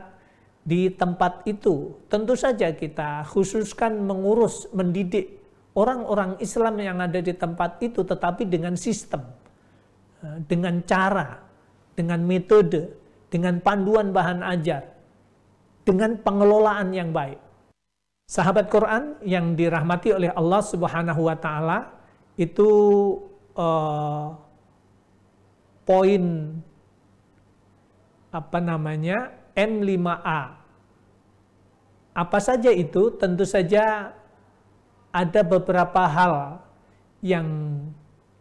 di tempat itu. Tentu saja kita khususkan mengurus, mendidik orang-orang Islam yang ada di tempat itu, tetapi dengan sistem, dengan cara, dengan metode, dengan panduan bahan ajar, dengan pengelolaan yang baik. Sahabat Quran yang dirahmati oleh Allah Subhanahu wa Ta'ala, itu poin M5A. Apa saja itu? Tentu saja ada beberapa hal yang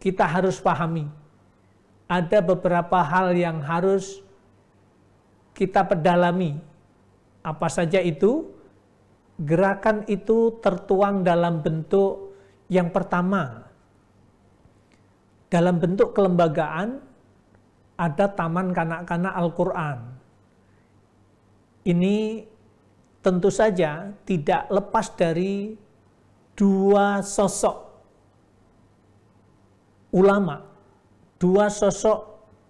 kita harus pahami. Ada beberapa hal yang harus kita pedalami. Apa saja itu? Gerakan itu tertuang dalam bentuk yang pertama. Dalam bentuk kelembagaan, ada Taman Kanak-kanak Al-Quran. Ini tentu saja tidak lepas dari dua sosok ulama, dua sosok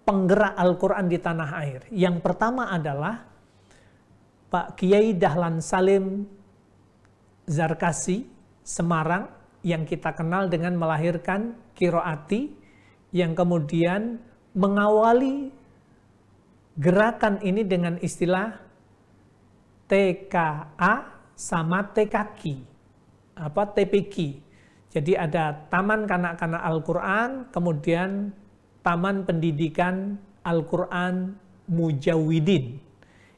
penggerak Al-Quran di tanah air. Yang pertama adalah Pak Kiai Dahlan Salim Zarkasi, Semarang, yang kita kenal dengan melahirkan Qiraati, yang kemudian mengawali gerakan ini dengan istilah TKA sama TKQ. TPQ. Jadi ada Taman Kanak-kanak Al-Quran, kemudian Taman Pendidikan Al-Quran Mujawidin.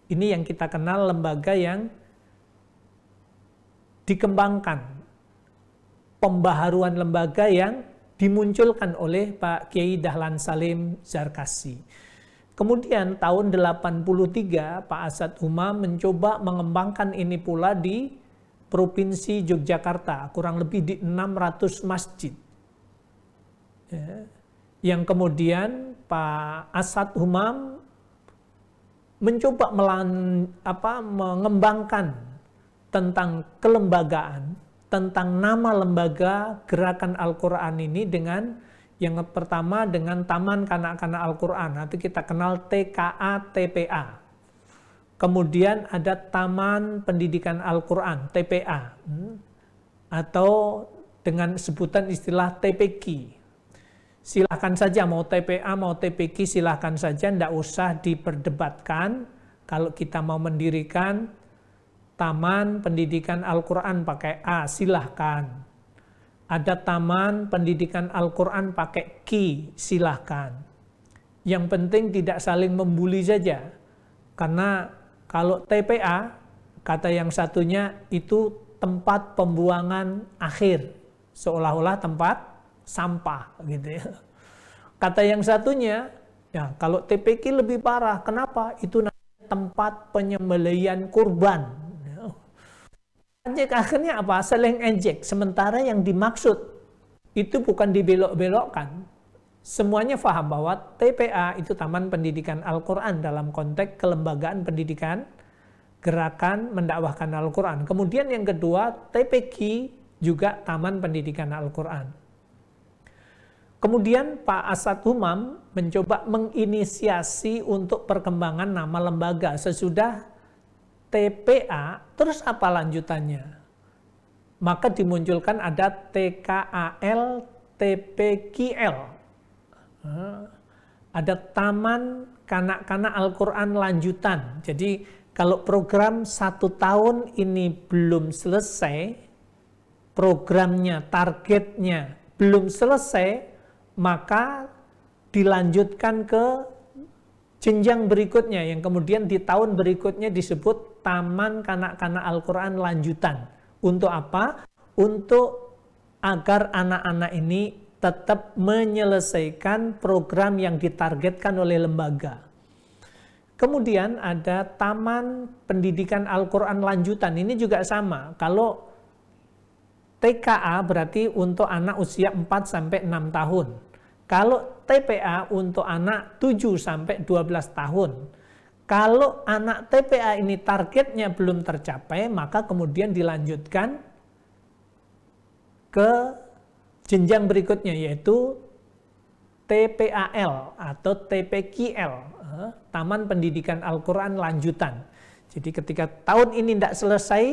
Ini yang kita kenal lembaga yang dikembangkan, pembaharuan lembaga yang dimunculkan oleh Pak Kiai Dahlan Salim Zarkasi. Kemudian tahun 83 Pak Asad Umam mencoba mengembangkan ini pula di Provinsi Yogyakarta, kurang lebih di 600 masjid. Yang kemudian Pak Asad Umam mencoba mengembangkan tentang kelembagaan, tentang nama lembaga Gerakan Al-Quran ini dengan yang pertama dengan Taman Kanak-Kanak Al-Quran, nanti kita kenal TKA TPA. Kemudian ada Taman Pendidikan Al-Quran TPA, atau dengan sebutan istilah TPQ. Silahkan saja mau TPA mau TPQ, silahkan saja, tidak usah diperdebatkan. Kalau kita mau mendirikan Taman Pendidikan Al-Quran pakai A, silahkan. Ada Taman Pendidikan Al-Quran pakai Q, silahkan. Yang penting tidak saling membuli saja. Karena kalau TPA, kata yang satunya itu tempat pembuangan akhir, seolah-olah tempat sampah gitu ya. Kata yang satunya, ya kalau TPQ lebih parah. Kenapa? Itu tempat penyembelihan kurban. Ejek akhirnya apa? Saling ejek. Sementara yang dimaksud itu bukan dibelok-belokkan. Semuanya paham bahwa TPA itu Taman Pendidikan Al-Quran dalam konteks kelembagaan pendidikan Gerakan Mendakwahkan Al-Quran. Kemudian yang kedua, TPQ juga Taman Pendidikan Al-Quran. Kemudian Pak Asad Humam mencoba menginisiasi untuk perkembangan nama lembaga. Sesudah TPA, terus apa lanjutannya? Maka dimunculkan ada TKAL, TPQL. Ada Taman Kanak-Kanak Al-Quran Lanjutan. Jadi kalau program 1 tahun ini belum selesai, programnya, targetnya belum selesai, maka dilanjutkan ke jenjang berikutnya, yang kemudian di tahun berikutnya disebut Taman Kanak-Kanak Al-Quran Lanjutan. Untuk apa? Untuk agar anak-anak ini tetap menyelesaikan program yang ditargetkan oleh lembaga. Kemudian ada Taman Pendidikan Al-Quran Lanjutan. Ini juga sama. Kalau TKA berarti untuk anak usia 4-6 tahun. Kalau TPA untuk anak 7-12 tahun. Kalau anak TPA ini targetnya belum tercapai, maka kemudian dilanjutkan ke jenjang berikutnya, yaitu TPAL atau TPQL, Taman Pendidikan Al-Quran Lanjutan. Jadi ketika tahun ini tidak selesai,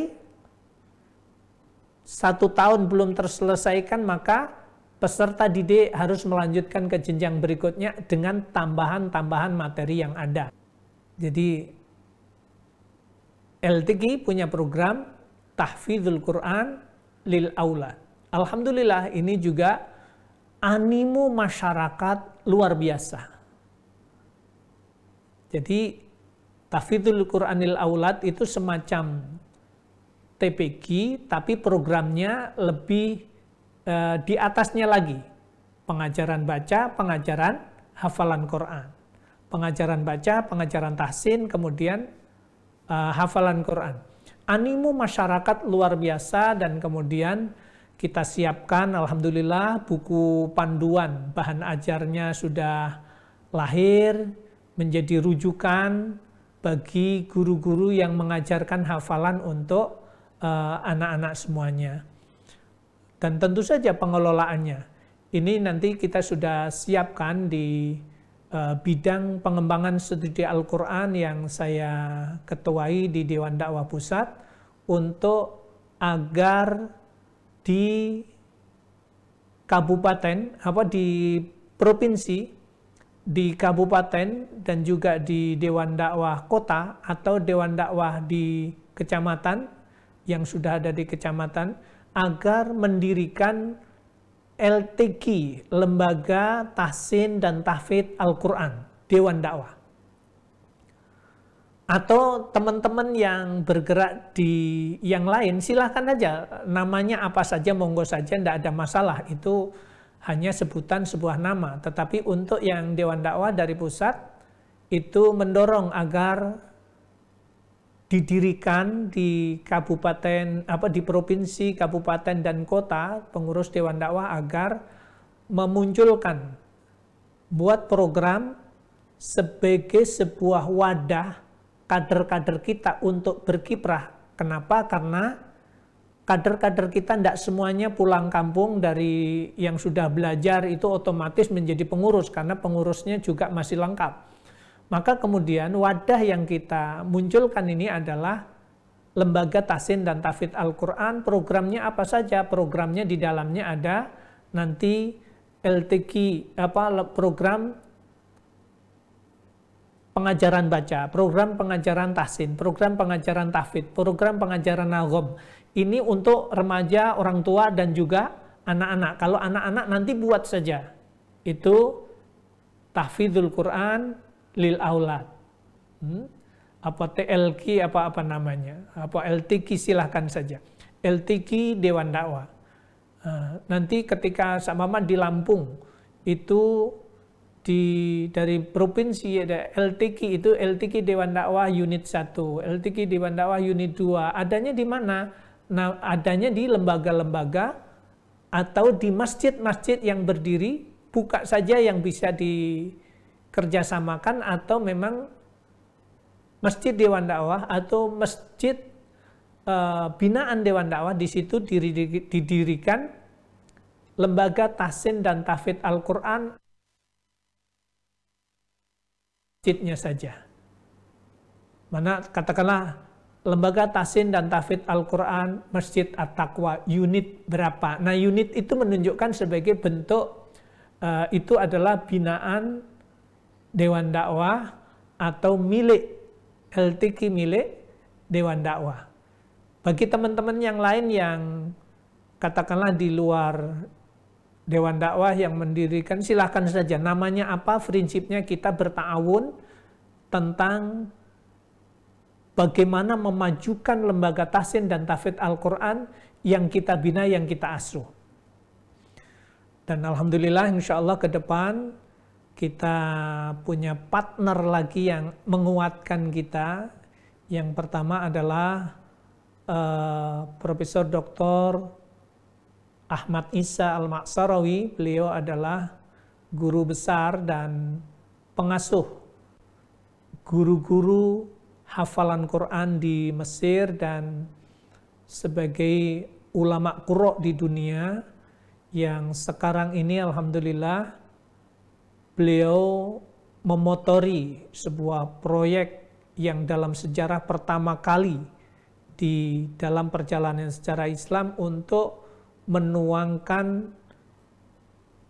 1 tahun belum terselesaikan, maka peserta didik harus melanjutkan ke jenjang berikutnya dengan tambahan-tambahan materi yang ada. Jadi LTQ punya program Tahfidzul Quran lil Aulad. Alhamdulillah ini juga animo masyarakat luar biasa. Jadi Tahfidzul Quran lil Aulad itu semacam TPQ, tapi programnya lebih di atasnya lagi. Pengajaran baca, pengajaran hafalan Quran. Pengajaran baca, pengajaran tahsin, kemudian hafalan Quran. Animo masyarakat luar biasa, dan kemudian kita siapkan, alhamdulillah, buku panduan bahan ajarnya sudah lahir, menjadi rujukan bagi guru-guru yang mengajarkan hafalan untuk anak-anak semuanya. Dan tentu saja pengelolaannya. Ini nanti kita sudah siapkan di bidang pengembangan studi Al-Quran yang saya ketuai di Dewan Dakwah Pusat, untuk agar di kabupaten, di provinsi, di kabupaten, dan juga di Dewan Dakwah Kota atau Dewan Dakwah di kecamatan yang sudah ada di kecamatan, agar mendirikan LTQ, Lembaga Tahsin dan Tahfidz Al-Quran, Dewan Dakwah. Atau teman-teman yang bergerak di yang lain, silahkan aja, namanya apa saja, monggo saja, tidak ada masalah. Itu hanya sebutan sebuah nama. Tetapi untuk yang Dewan Dakwah dari pusat, itu mendorong agar didirikan di kabupaten, di provinsi, kabupaten, dan kota, pengurus Dewan Dakwah agar memunculkan, buat program sebagai sebuah wadah kader-kader kita untuk berkiprah. Kenapa? Karena kader-kader kita tidak semuanya pulang kampung dari yang sudah belajar itu otomatis menjadi pengurus, karena pengurusnya juga masih lengkap. Maka kemudian wadah yang kita munculkan ini adalah Lembaga Tahsin dan Tahfidz Al-Quran. Programnya apa saja? Programnya di dalamnya ada nanti LTQ, program pengajaran baca, program pengajaran tahsin, program pengajaran tahfidz, program pengajaran naghom. Ini untuk remaja, orang tua, dan juga anak-anak. Kalau anak-anak nanti buat saja. Itu tahfidzul Quran lil aulad. Apa TLQ, apa namanya, apa LTQ, silahkan saja. LTQ Dewan Dakwah. Nanti ketika sama di Lampung itu dari provinsi ada LTQ, itu LTQ Dewan Dakwah Unit 1, LTQ Dewan Dakwah Unit 2. Adanya di mana? Nah, adanya di lembaga-lembaga atau di masjid-masjid yang berdiri, buka saja yang bisa dikerjasamakan, atau memang masjid Dewan Dakwah atau masjid binaan Dewan Dakwah, di situ didirikan Lembaga Tahsin dan Tahfidz Al-Quran, masjidnya saja. Mana katakanlah Lembaga Tahsin dan Tahfidz Al-Quran Masjid At-Taqwa unit berapa. Nah, unit itu menunjukkan sebagai bentuk itu adalah binaan Dewan Dakwah atau milik LTQ, milik Dewan Dakwah. Bagi teman-teman yang lain yang katakanlah di luar Dewan Dakwah yang mendirikan, silahkan saja. Namanya apa, prinsipnya kita berta'awun tentang bagaimana memajukan lembaga tahsin dan tahfidz Al-Quran yang kita bina, yang kita asuh. Dan alhamdulillah insya Allah ke depan kita punya partner lagi yang menguatkan kita. Yang pertama adalah Profesor Dr. Ahmad Isa Al-Ma'sarawi. Beliau adalah guru besar dan pengasuh guru-guru hafalan Quran di Mesir dan sebagai ulama qurra di dunia, yang sekarang ini alhamdulillah beliau memotori sebuah proyek yang dalam sejarah pertama kali di dalam perjalanan sejarah Islam untuk menuangkan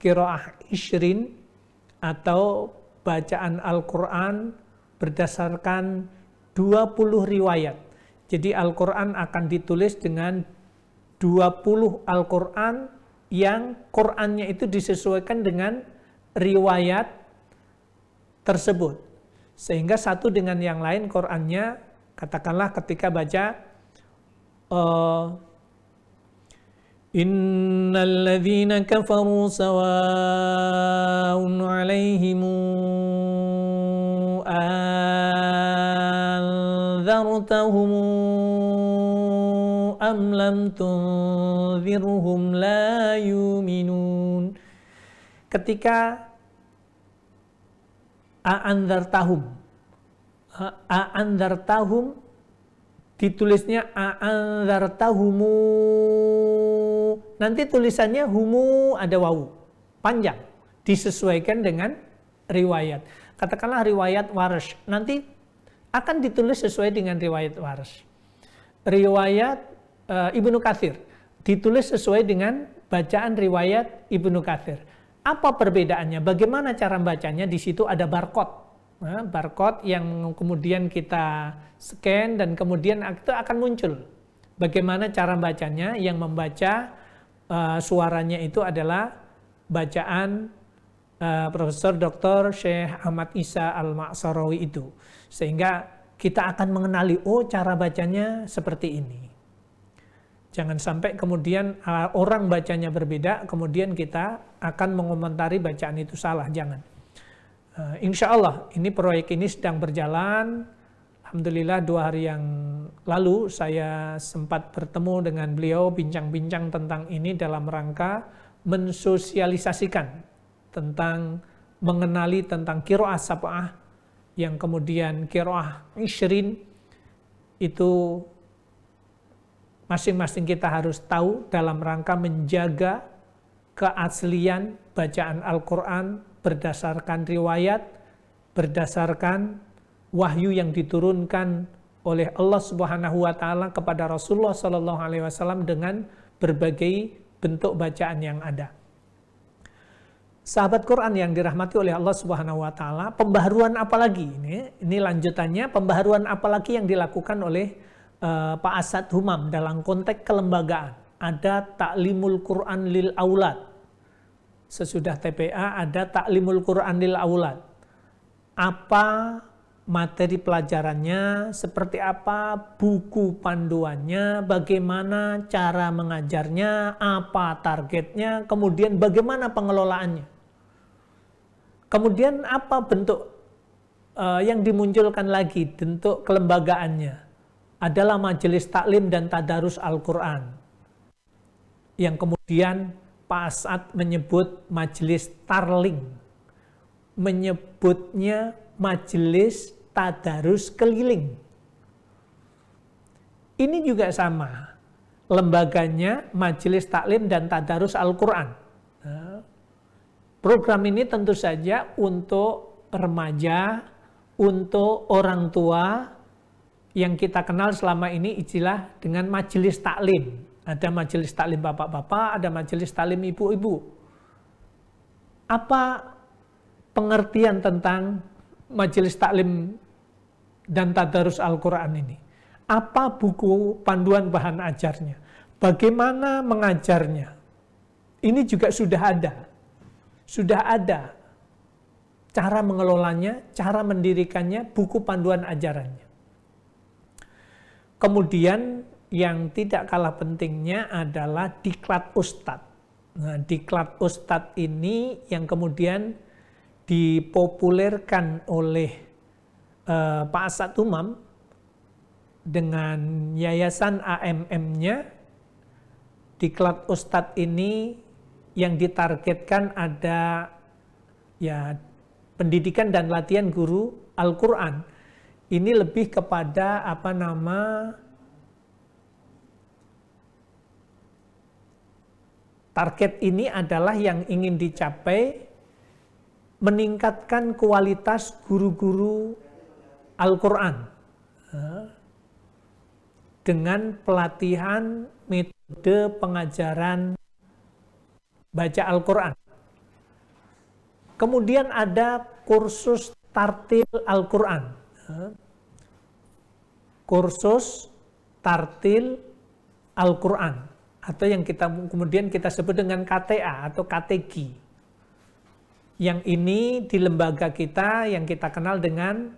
qiraah Ishrin atau bacaan Al-Quran berdasarkan 20 riwayat. Jadi Al-Quran akan ditulis dengan 20 Al-Quran yang Qurannya itu disesuaikan dengan riwayat tersebut. Sehingga satu dengan yang lain Qurannya, katakanlah ketika baca Innal ladzina kafaru sawa'un 'alaihim anzartahum am lam tunzirhum la yu'minun. Ketika a'anzartahum ditulisnya a'anzartahumu, nanti tulisannya humu ada wawu panjang, disesuaikan dengan riwayat. Katakanlah riwayat Warsh, nanti akan ditulis sesuai dengan riwayat Warsh. Riwayat Ibnu Katsir ditulis sesuai dengan bacaan riwayat Ibnu Katsir. Apa perbedaannya? Bagaimana cara bacanya? Di situ ada barcode. Nah, barcode yang kemudian kita scan dan kemudian itu akan muncul. Bagaimana cara bacanya? Yang membaca suaranya itu adalah bacaan Profesor Dr. Syekh Ahmad Isa Al-Ma'sarawi itu. Sehingga kita akan mengenali, oh cara bacanya seperti ini. Jangan sampai kemudian orang bacanya berbeda, kemudian kita akan mengomentari bacaan itu salah, jangan. Insya Allah ini proyek ini sedang berjalan. Alhamdulillah 2 hari yang lalu saya sempat bertemu dengan beliau, bincang-bincang tentang ini dalam rangka mensosialisasikan tentang mengenali tentang qiraah sab'ah yang kemudian qiraah Ishrin, itu masing-masing kita harus tahu dalam rangka menjaga keaslian bacaan Al-Quran berdasarkan riwayat, berdasarkan wahyu yang diturunkan oleh Allah Subhanahu wa taala kepada Rasulullah sallallahu alaihi wasallam dengan berbagai bentuk bacaan yang ada. Sahabat Quran yang dirahmati oleh Allah Subhanahu wa taala, pembaharuan apalagi ini lanjutannya, pembaharuan apalagi yang dilakukan oleh Pak Asad Humam dalam konteks kelembagaan. Ada Ta'limul Quran lil Aulad. Sesudah TPA ada Ta'limul Quran lil Aulad. Apa materi pelajarannya, seperti apa buku panduannya, bagaimana cara mengajarnya, apa targetnya, kemudian bagaimana pengelolaannya. Kemudian apa bentuk yang dimunculkan lagi, bentuk kelembagaannya adalah majelis taklim dan tadarus Al-Quran. Yang kemudian Pak Asad menyebut majelis tarling, menyebutnya majelis tadarus keliling. Ini juga sama, lembaganya majelis taklim dan tadarus Al-Quran. Program ini tentu saja untuk remaja, untuk orang tua yang kita kenal selama ini istilah dengan majelis taklim. Ada majelis taklim bapak-bapak, ada majelis taklim ibu-ibu. Apa pengertian tentang majelis taklim dan tadarus Al-Quran ini? Apa buku panduan bahan ajarnya? Bagaimana mengajarnya? Ini juga sudah ada. Sudah ada cara mengelolanya, cara mendirikannya, buku panduan ajarannya. Kemudian yang tidak kalah pentingnya adalah diklat Ustadz. Nah, diklat Ustadz ini yang kemudian dipopulerkan oleh Pak Asad Humam dengan yayasan AMM-nya. Diklat Ustadz ini yang ditargetkan ada ya pendidikan dan latihan guru Al-Quran. Ini lebih kepada target ini adalah yang ingin dicapai meningkatkan kualitas guru-guru Al-Quran dengan pelatihan metode pengajaran baca Al-Quran. Kemudian ada kursus tartil Al-Quran. Kursus tartil Al-Quran. Atau yang kemudian kita sebut dengan KTA atau KTG. Yang ini di lembaga kita yang kita kenal dengan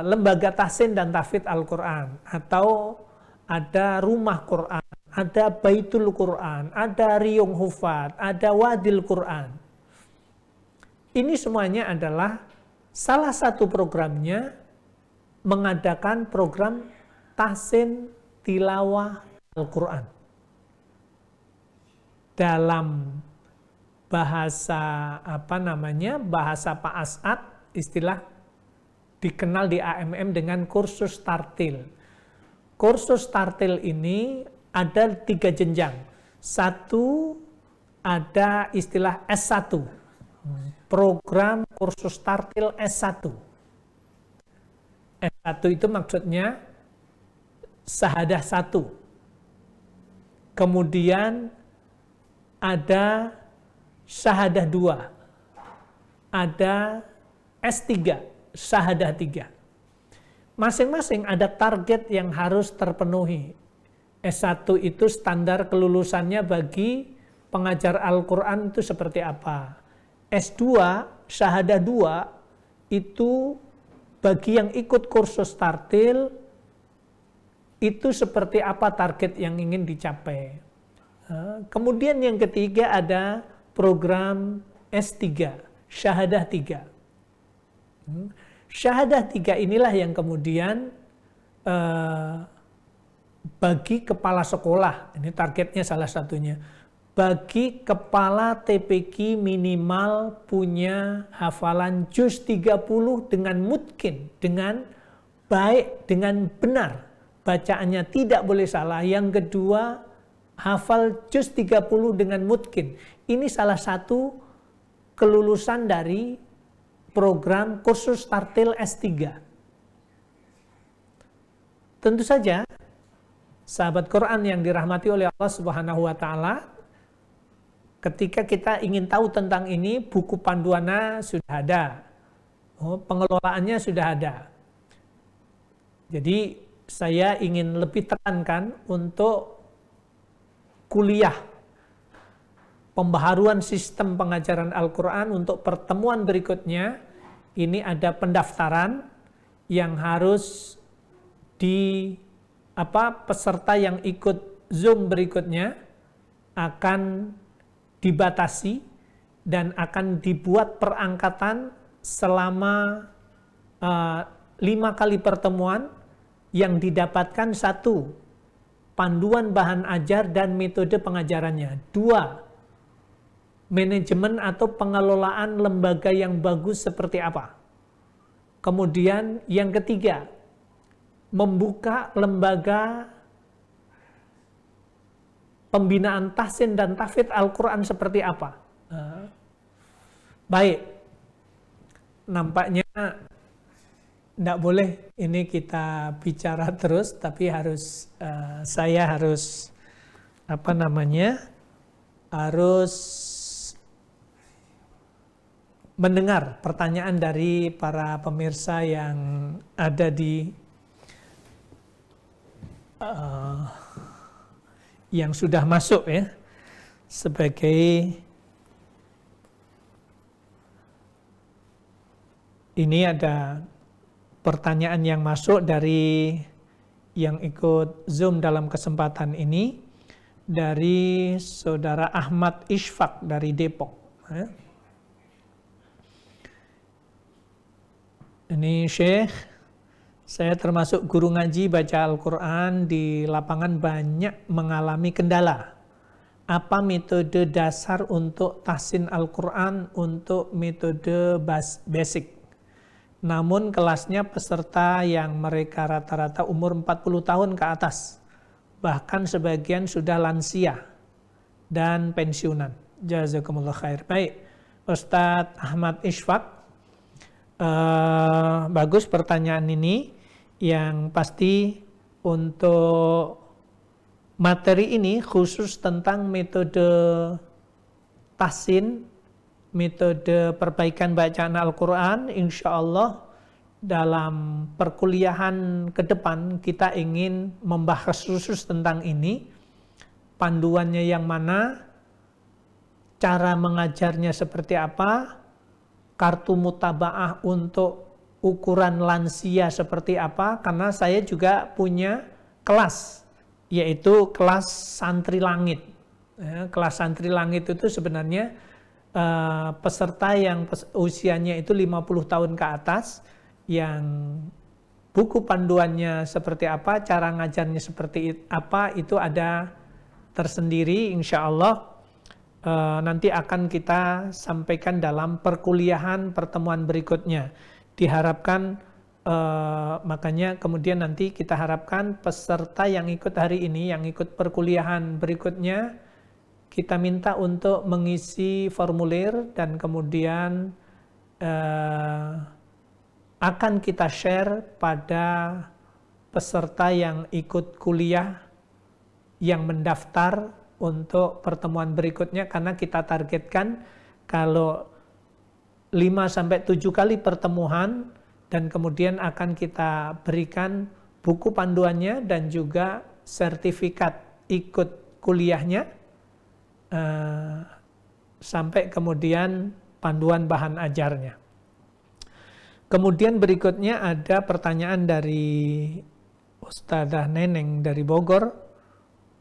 Lembaga Tahsin dan Tahfidz Al-Quran. Atau ada Rumah Quran, ada Baitul Quran, ada Riyung Hufat, ada Wadil Quran. Ini semuanya adalah salah satu programnya mengadakan program tahsin tilawah Al-Quran. Dalam bahasa bahasa Pak Asad, istilah dikenal di AMM dengan kursus tartil. Kursus tartil ini ada 3 jenjang. Satu, ada istilah S1. Program kursus tartil S1. S1 itu maksudnya Sahadah 1. Kemudian ada Sahadah 2. Ada S3, Sahadah 3. Masing-masing ada target yang harus terpenuhi. S1 itu standar kelulusannya bagi pengajar Al-Quran itu seperti apa. S2, Syahadah 2, itu bagi yang ikut kursus tartil, itu seperti apa target yang ingin dicapai. Kemudian yang ketiga ada program S3, Syahadah 3. Syahadah 3 inilah yang kemudian bagi kepala sekolah, ini targetnya salah satunya, bagi kepala TPQ minimal punya hafalan juz 30 dengan mungkin, dengan baik, dengan benar. Bacaannya tidak boleh salah. Yang kedua, hafal juz 30 dengan mungkin. Ini salah satu kelulusan dari program kursus Tartil S3. Tentu saja, sahabat Quran yang dirahmati oleh Allah Subhanahu wa Ta'ala, ketika kita ingin tahu tentang ini, buku panduannya sudah ada, pengelolaannya sudah ada. Jadi saya ingin lebih tekankan untuk kuliah pembaharuan sistem pengajaran Al-Quran untuk pertemuan berikutnya. Ini ada pendaftaran yang harus peserta yang ikut Zoom berikutnya akan dibatasi dan akan dibuat perangkatan selama 5 kali pertemuan yang didapatkan 1. Panduan bahan ajar dan metode pengajarannya. 2. Manajemen atau pengelolaan lembaga yang bagus seperti apa. Kemudian yang ketiga, membuka lembaga pembinaan tahsin dan tahfidz Al-Quran seperti apa. Baik, nampaknya tidak boleh ini kita bicara terus, tapi saya harus mendengar pertanyaan dari para pemirsa yang ada di yang sudah masuk ya, sebagai ini ada pertanyaan yang masuk dari yang ikut Zoom dalam kesempatan ini, dari saudara Ahmad Ishfaq dari Depok. Ini Syekh, saya termasuk guru ngaji baca Al-Quran di lapangan banyak mengalami kendala. Apa metode dasar untuk tahsin Al-Quran untuk metode basic? Namun kelasnya peserta yang mereka rata-rata umur 40 tahun ke atas. Bahkan sebagian sudah lansia dan pensiunan. Jazakumullah khair. Baik, Ustadz Ahmad Ishfaq. Bagus pertanyaan ini. Yang pasti untuk materi ini khusus tentang metode tahsin, metode perbaikan bacaan Al-Quran. Insya Allah dalam perkuliahan ke depan kita ingin membahas khusus tentang ini. Panduannya yang mana, cara mengajarnya seperti apa, kartu mutabaah untuk ukuran lansia seperti apa, karena saya juga punya kelas, yaitu kelas santri langit. Kelas santri langit itu sebenarnya peserta yang usianya itu 50 tahun ke atas, yang buku panduannya seperti apa, cara ngajarnya seperti apa, itu ada tersendiri. Insya Allah nanti akan kita sampaikan dalam perkuliahan pertemuan berikutnya. Diharapkan makanya kemudian nanti kita harapkan peserta yang ikut hari ini, yang ikut perkuliahan berikutnya, kita minta untuk mengisi formulir dan kemudian akan kita share pada peserta yang ikut kuliah yang mendaftar untuk pertemuan berikutnya, karena kita targetkan kalau 5-7 kali pertemuan, dan kemudian akan kita berikan buku panduannya dan juga sertifikat ikut kuliahnya, sampai kemudian panduan bahan ajarnya. Kemudian berikutnya ada pertanyaan dari Ustadzah Neneng dari Bogor.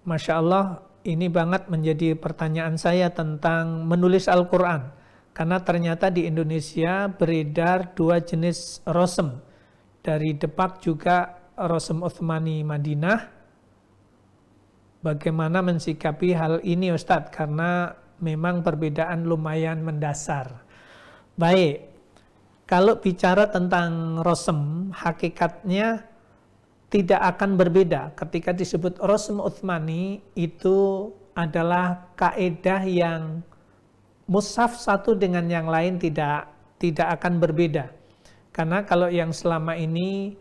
Masya Allah, ini banget menjadi pertanyaan saya tentang menulis Al-Quran. Karena ternyata di Indonesia beredar 2 jenis rosem. Dari Depak juga rosem Utsmani Madinah. bagaimana mensikapi hal ini Ustadz, karena memang perbedaan lumayan mendasar. Baik, kalau bicara tentang rosem, hakikatnya tidak akan berbeda. Ketika disebut rosem Utsmani, itu adalah kaedah yang mushaf satu dengan yang lain tidak akan berbeda. Karena kalau yang selama ini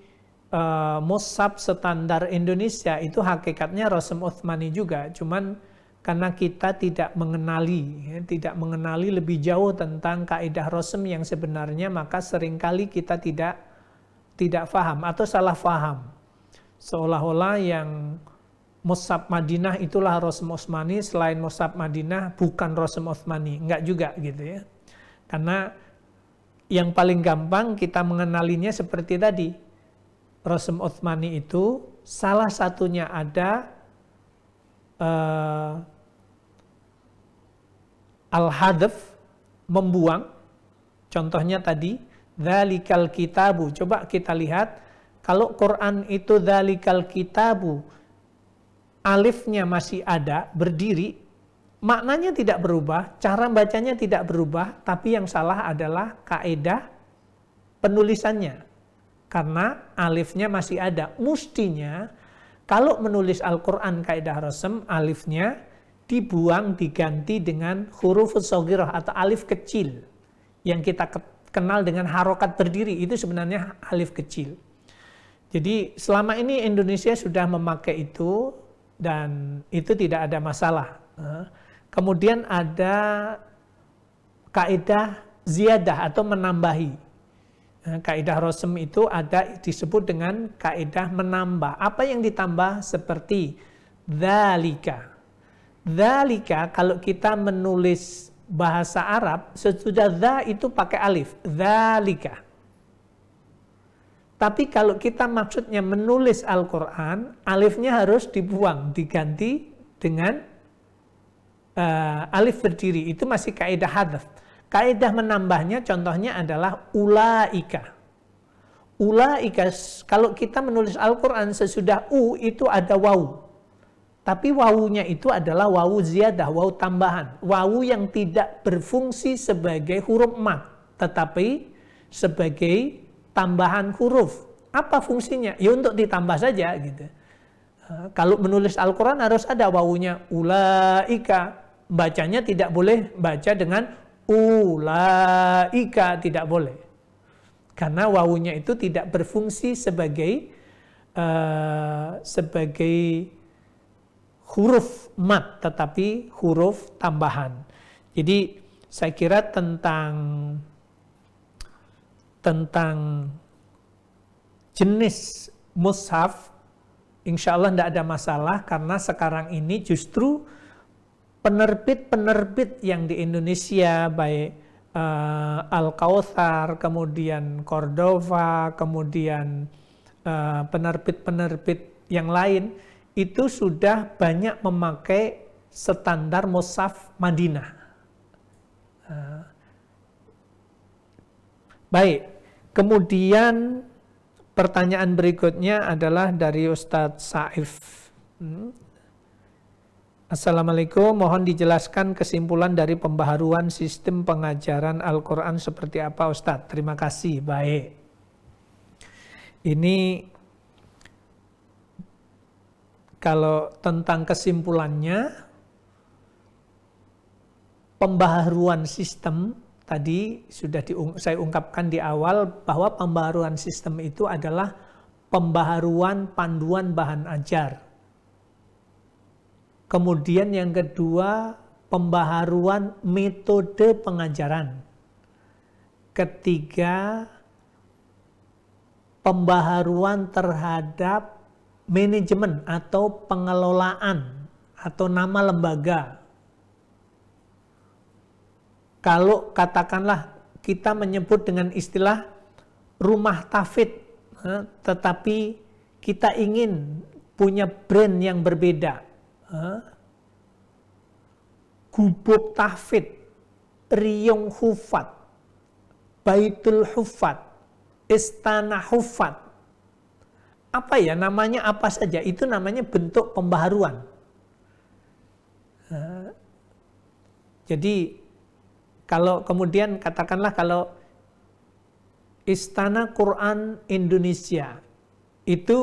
mushaf standar Indonesia itu hakikatnya rosem Utsmani juga, cuman karena kita tidak mengenali lebih jauh tentang kaidah rosem yang sebenarnya, maka seringkali kita tidak paham atau salah paham, seolah-olah yang mushaf Madinah itulah rosem Utsmani, selain mushaf Madinah bukan rosem Utsmani, enggak juga gitu ya. Karena yang paling gampang kita mengenalinya seperti tadi, rosem Utsmani itu salah satunya ada al-hadf, membuang. Contohnya tadi, dzalikal kitabu. Coba kita lihat, kalau Quran itu dzalikal kitabu, alifnya masih ada, berdiri, maknanya tidak berubah, cara bacanya tidak berubah, tapi yang salah adalah kaidah penulisannya. Karena alifnya masih ada. Mestinya kalau menulis Al-Quran kaidah rosem, alifnya dibuang, diganti dengan huruf shaghirah atau alif kecil. Yang kita kenal dengan harokat berdiri, itu sebenarnya alif kecil. Jadi selama ini Indonesia sudah memakai itu, dan itu tidak ada masalah. Kemudian ada kaidah ziyadah atau menambahi. Kaidah rosem itu ada disebut dengan kaidah menambah. Apa yang ditambah? Seperti dzalika. Dzalika kalau kita menulis bahasa Arab, sesudah dza itu pakai alif, dzalika. Tapi kalau kita maksudnya menulis Al-Quran, alifnya harus dibuang, diganti dengan alif berdiri. Itu masih kaidah hadzf. Kaidah menambahnya contohnya adalah ulaika. Ulaika, kalau kita menulis Al-Quran sesudah u itu ada wawu. Tapi wawunya itu adalah wawu ziyadah, wawu tambahan. Wawu yang tidak berfungsi sebagai huruf mad, tetapi sebagai tambahan huruf. Apa fungsinya? Ya untuk ditambah saja gitu. Kalau menulis Al-Quran harus ada wawunya ulaika. Bacanya tidak boleh baca dengan ulaika, tidak boleh. Karena wawunya itu tidak berfungsi sebagai huruf mat, tetapi huruf tambahan. Jadi saya kira tentang jenis mushaf, insya Allah tidak ada masalah, karena sekarang ini justru penerbit-penerbit yang di Indonesia, baik Al-Kautsar, kemudian Cordova, kemudian penerbit-penerbit yang lain, itu sudah banyak memakai standar mushaf Madinah. Baik, kemudian pertanyaan berikutnya adalah dari Ustadz Saif. Assalamualaikum, mohon dijelaskan kesimpulan dari pembaharuan sistem pengajaran Al-Quran seperti apa Ustadz? Terima kasih. Baik. Ini kalau tentang kesimpulannya, pembaharuan sistem tadi sudah saya ungkapkan di awal bahwa pembaharuan sistem itu adalah pembaharuan panduan bahan ajar. Kemudian yang kedua, pembaharuan metode pengajaran. Ketiga, pembaharuan terhadap manajemen atau pengelolaan atau nama lembaga. Kalau katakanlah kita menyebut dengan istilah rumah tahfidz, tetapi kita ingin punya brand yang berbeda. Gubuk tahfidz, Riyong Hufat, Baitul Hufat, Istana Hufat. Apa ya namanya, apa saja, itu namanya bentuk pembaharuan. Jadi kalau kemudian katakanlah kalau Istana Quran Indonesia itu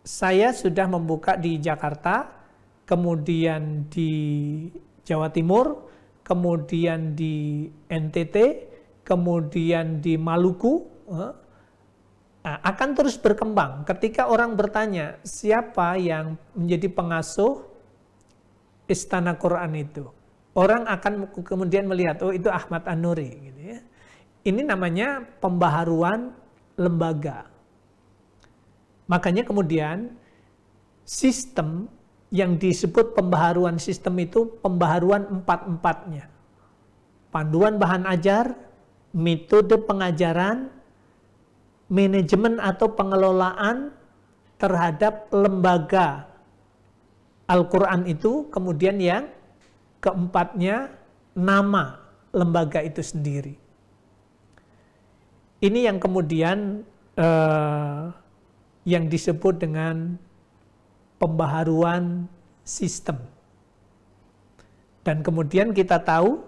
saya sudah membuka di Jakarta, kemudian di Jawa Timur, kemudian di NTT, kemudian di Maluku, akan terus berkembang. Ketika orang bertanya siapa yang menjadi pengasuh Istana Quran itu, orang akan kemudian melihat, oh itu Ahmad An-Nuri. Gitu ya. Ini namanya pembaharuan lembaga. Makanya kemudian sistem yang disebut pembaharuan sistem itu pembaharuan empat-empatnya. Panduan bahan ajar, metode pengajaran, manajemen atau pengelolaan terhadap lembaga Al-Quran itu, kemudian yang keempatnya nama lembaga itu sendiri. Ini yang kemudian yang disebut dengan pembaharuan sistem. Dan kemudian kita tahu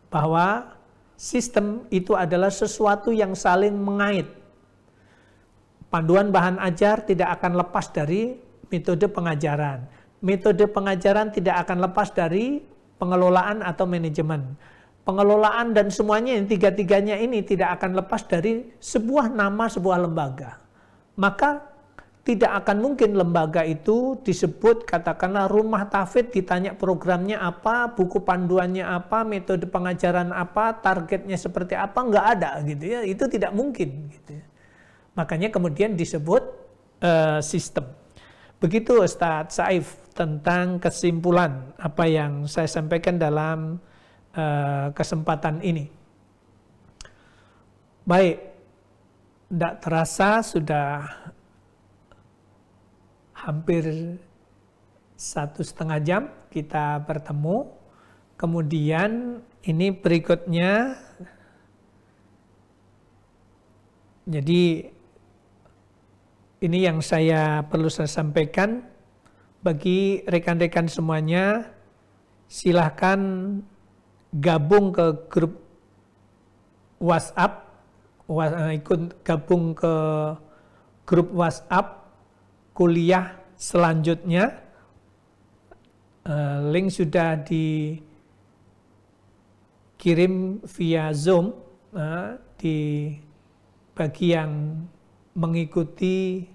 bahwa sistem itu adalah sesuatu yang saling mengait. Panduan bahan ajar tidak akan lepas dari metode pengajaran. Metode pengajaran tidak akan lepas dari pengelolaan atau manajemen. Pengelolaan dan semuanya yang tiga-tiganya ini tidak akan lepas dari sebuah nama sebuah lembaga. Maka tidak akan mungkin lembaga itu disebut katakanlah rumah tahfidz, ditanya programnya apa, buku panduannya apa, metode pengajaran apa, targetnya seperti apa, nggak ada gitu ya. Itu tidak mungkin gitu ya. Makanya kemudian disebut sistem. Begitu Ustadz Saif tentang kesimpulan apa yang saya sampaikan dalam kesempatan ini. Baik, tidak terasa sudah hampir 1,5 jam kita bertemu. Kemudian ini berikutnya, jadi ini yang saya perlu sampaikan bagi rekan-rekan semuanya, silahkan gabung ke grup WhatsApp, ikut gabung ke grup WhatsApp kuliah selanjutnya. Link sudah dikirim via Zoom di bagi yang mengikuti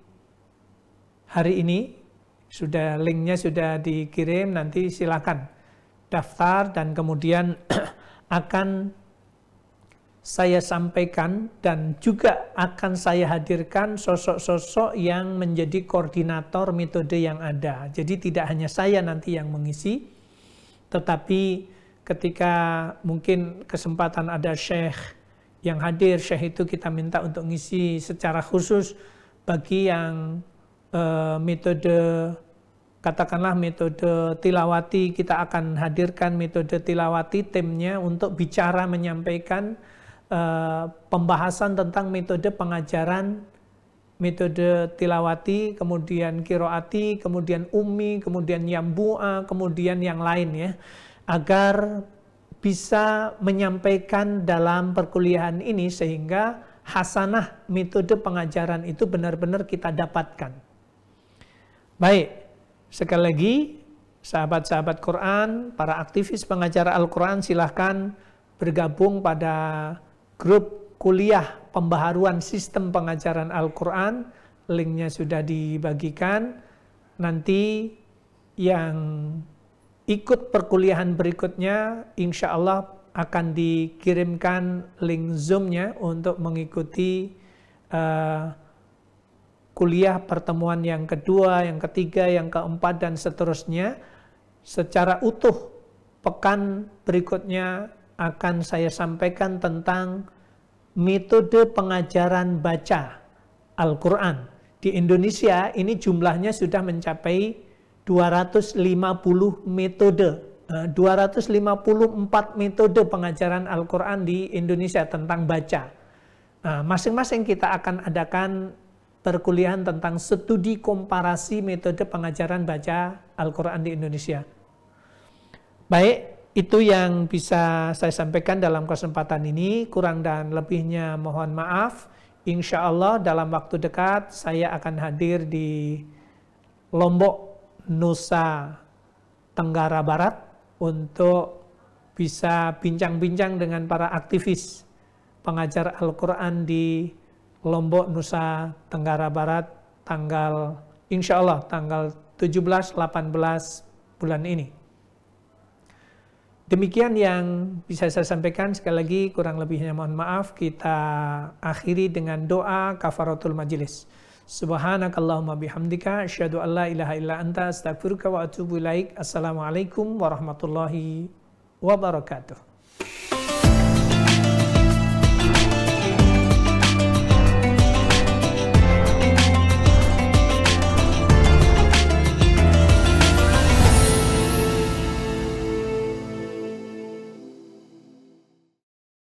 hari ini. Sudah linknya sudah dikirim, nanti silakan daftar dan kemudian akan saya sampaikan dan juga akan saya hadirkan sosok-sosok yang menjadi koordinator metode yang ada. Jadi tidak hanya saya nanti yang mengisi, tetapi ketika mungkin kesempatan ada syekh yang hadir, syekh itu kita minta untuk ngisi secara khusus bagi yang metode, katakanlah metode tilawati, kita akan hadirkan metode tilawati timnya untuk bicara menyampaikan pembahasan tentang metode pengajaran, metode tilawati, kemudian kiroati, kemudian ummi, kemudian yambu'a, kemudian yang lain ya, agar bisa menyampaikan dalam perkuliahan ini sehingga hasanah metode pengajaran itu benar-benar kita dapatkan. Baik, sekali lagi sahabat-sahabat Quran, para aktivis pengajar Al-Quran silahkan bergabung pada grup kuliah pembaharuan sistem pengajaran Al-Quran. Linknya sudah dibagikan. Nanti yang ikut perkuliahan berikutnya insya Allah akan dikirimkan link Zoom-nya untuk mengikuti kuliah pertemuan yang kedua, yang ketiga, yang keempat, dan seterusnya. Secara utuh, pekan berikutnya akan saya sampaikan tentang metode pengajaran baca Al-Quran. Di Indonesia ini jumlahnya sudah mencapai 250 metode, 254 metode pengajaran Al-Quran di Indonesia tentang baca. Masing-masing kita akan adakan perkuliahan tentang studi komparasi metode pengajaran baca Al-Quran di Indonesia. Baik, itu yang bisa saya sampaikan dalam kesempatan ini. Kurang dan lebihnya mohon maaf. Insya Allah dalam waktu dekat saya akan hadir di Lombok, Nusa Tenggara Barat untuk bisa bincang-bincang dengan para aktivis pengajar Al-Quran di Lombok, Nusa Tenggara Barat insya Allah tanggal 17-18 bulan ini. Demikian yang bisa saya sampaikan. Sekali lagi kurang lebihnya mohon maaf. Kita akhiri dengan doa kafaratul majelis. Subhanakallahumma bihamdika asyhadu an la ilaha illa anta astaghfiruka wa atubu ilaik. Assalamualaikum warahmatullahi wabarakatuh.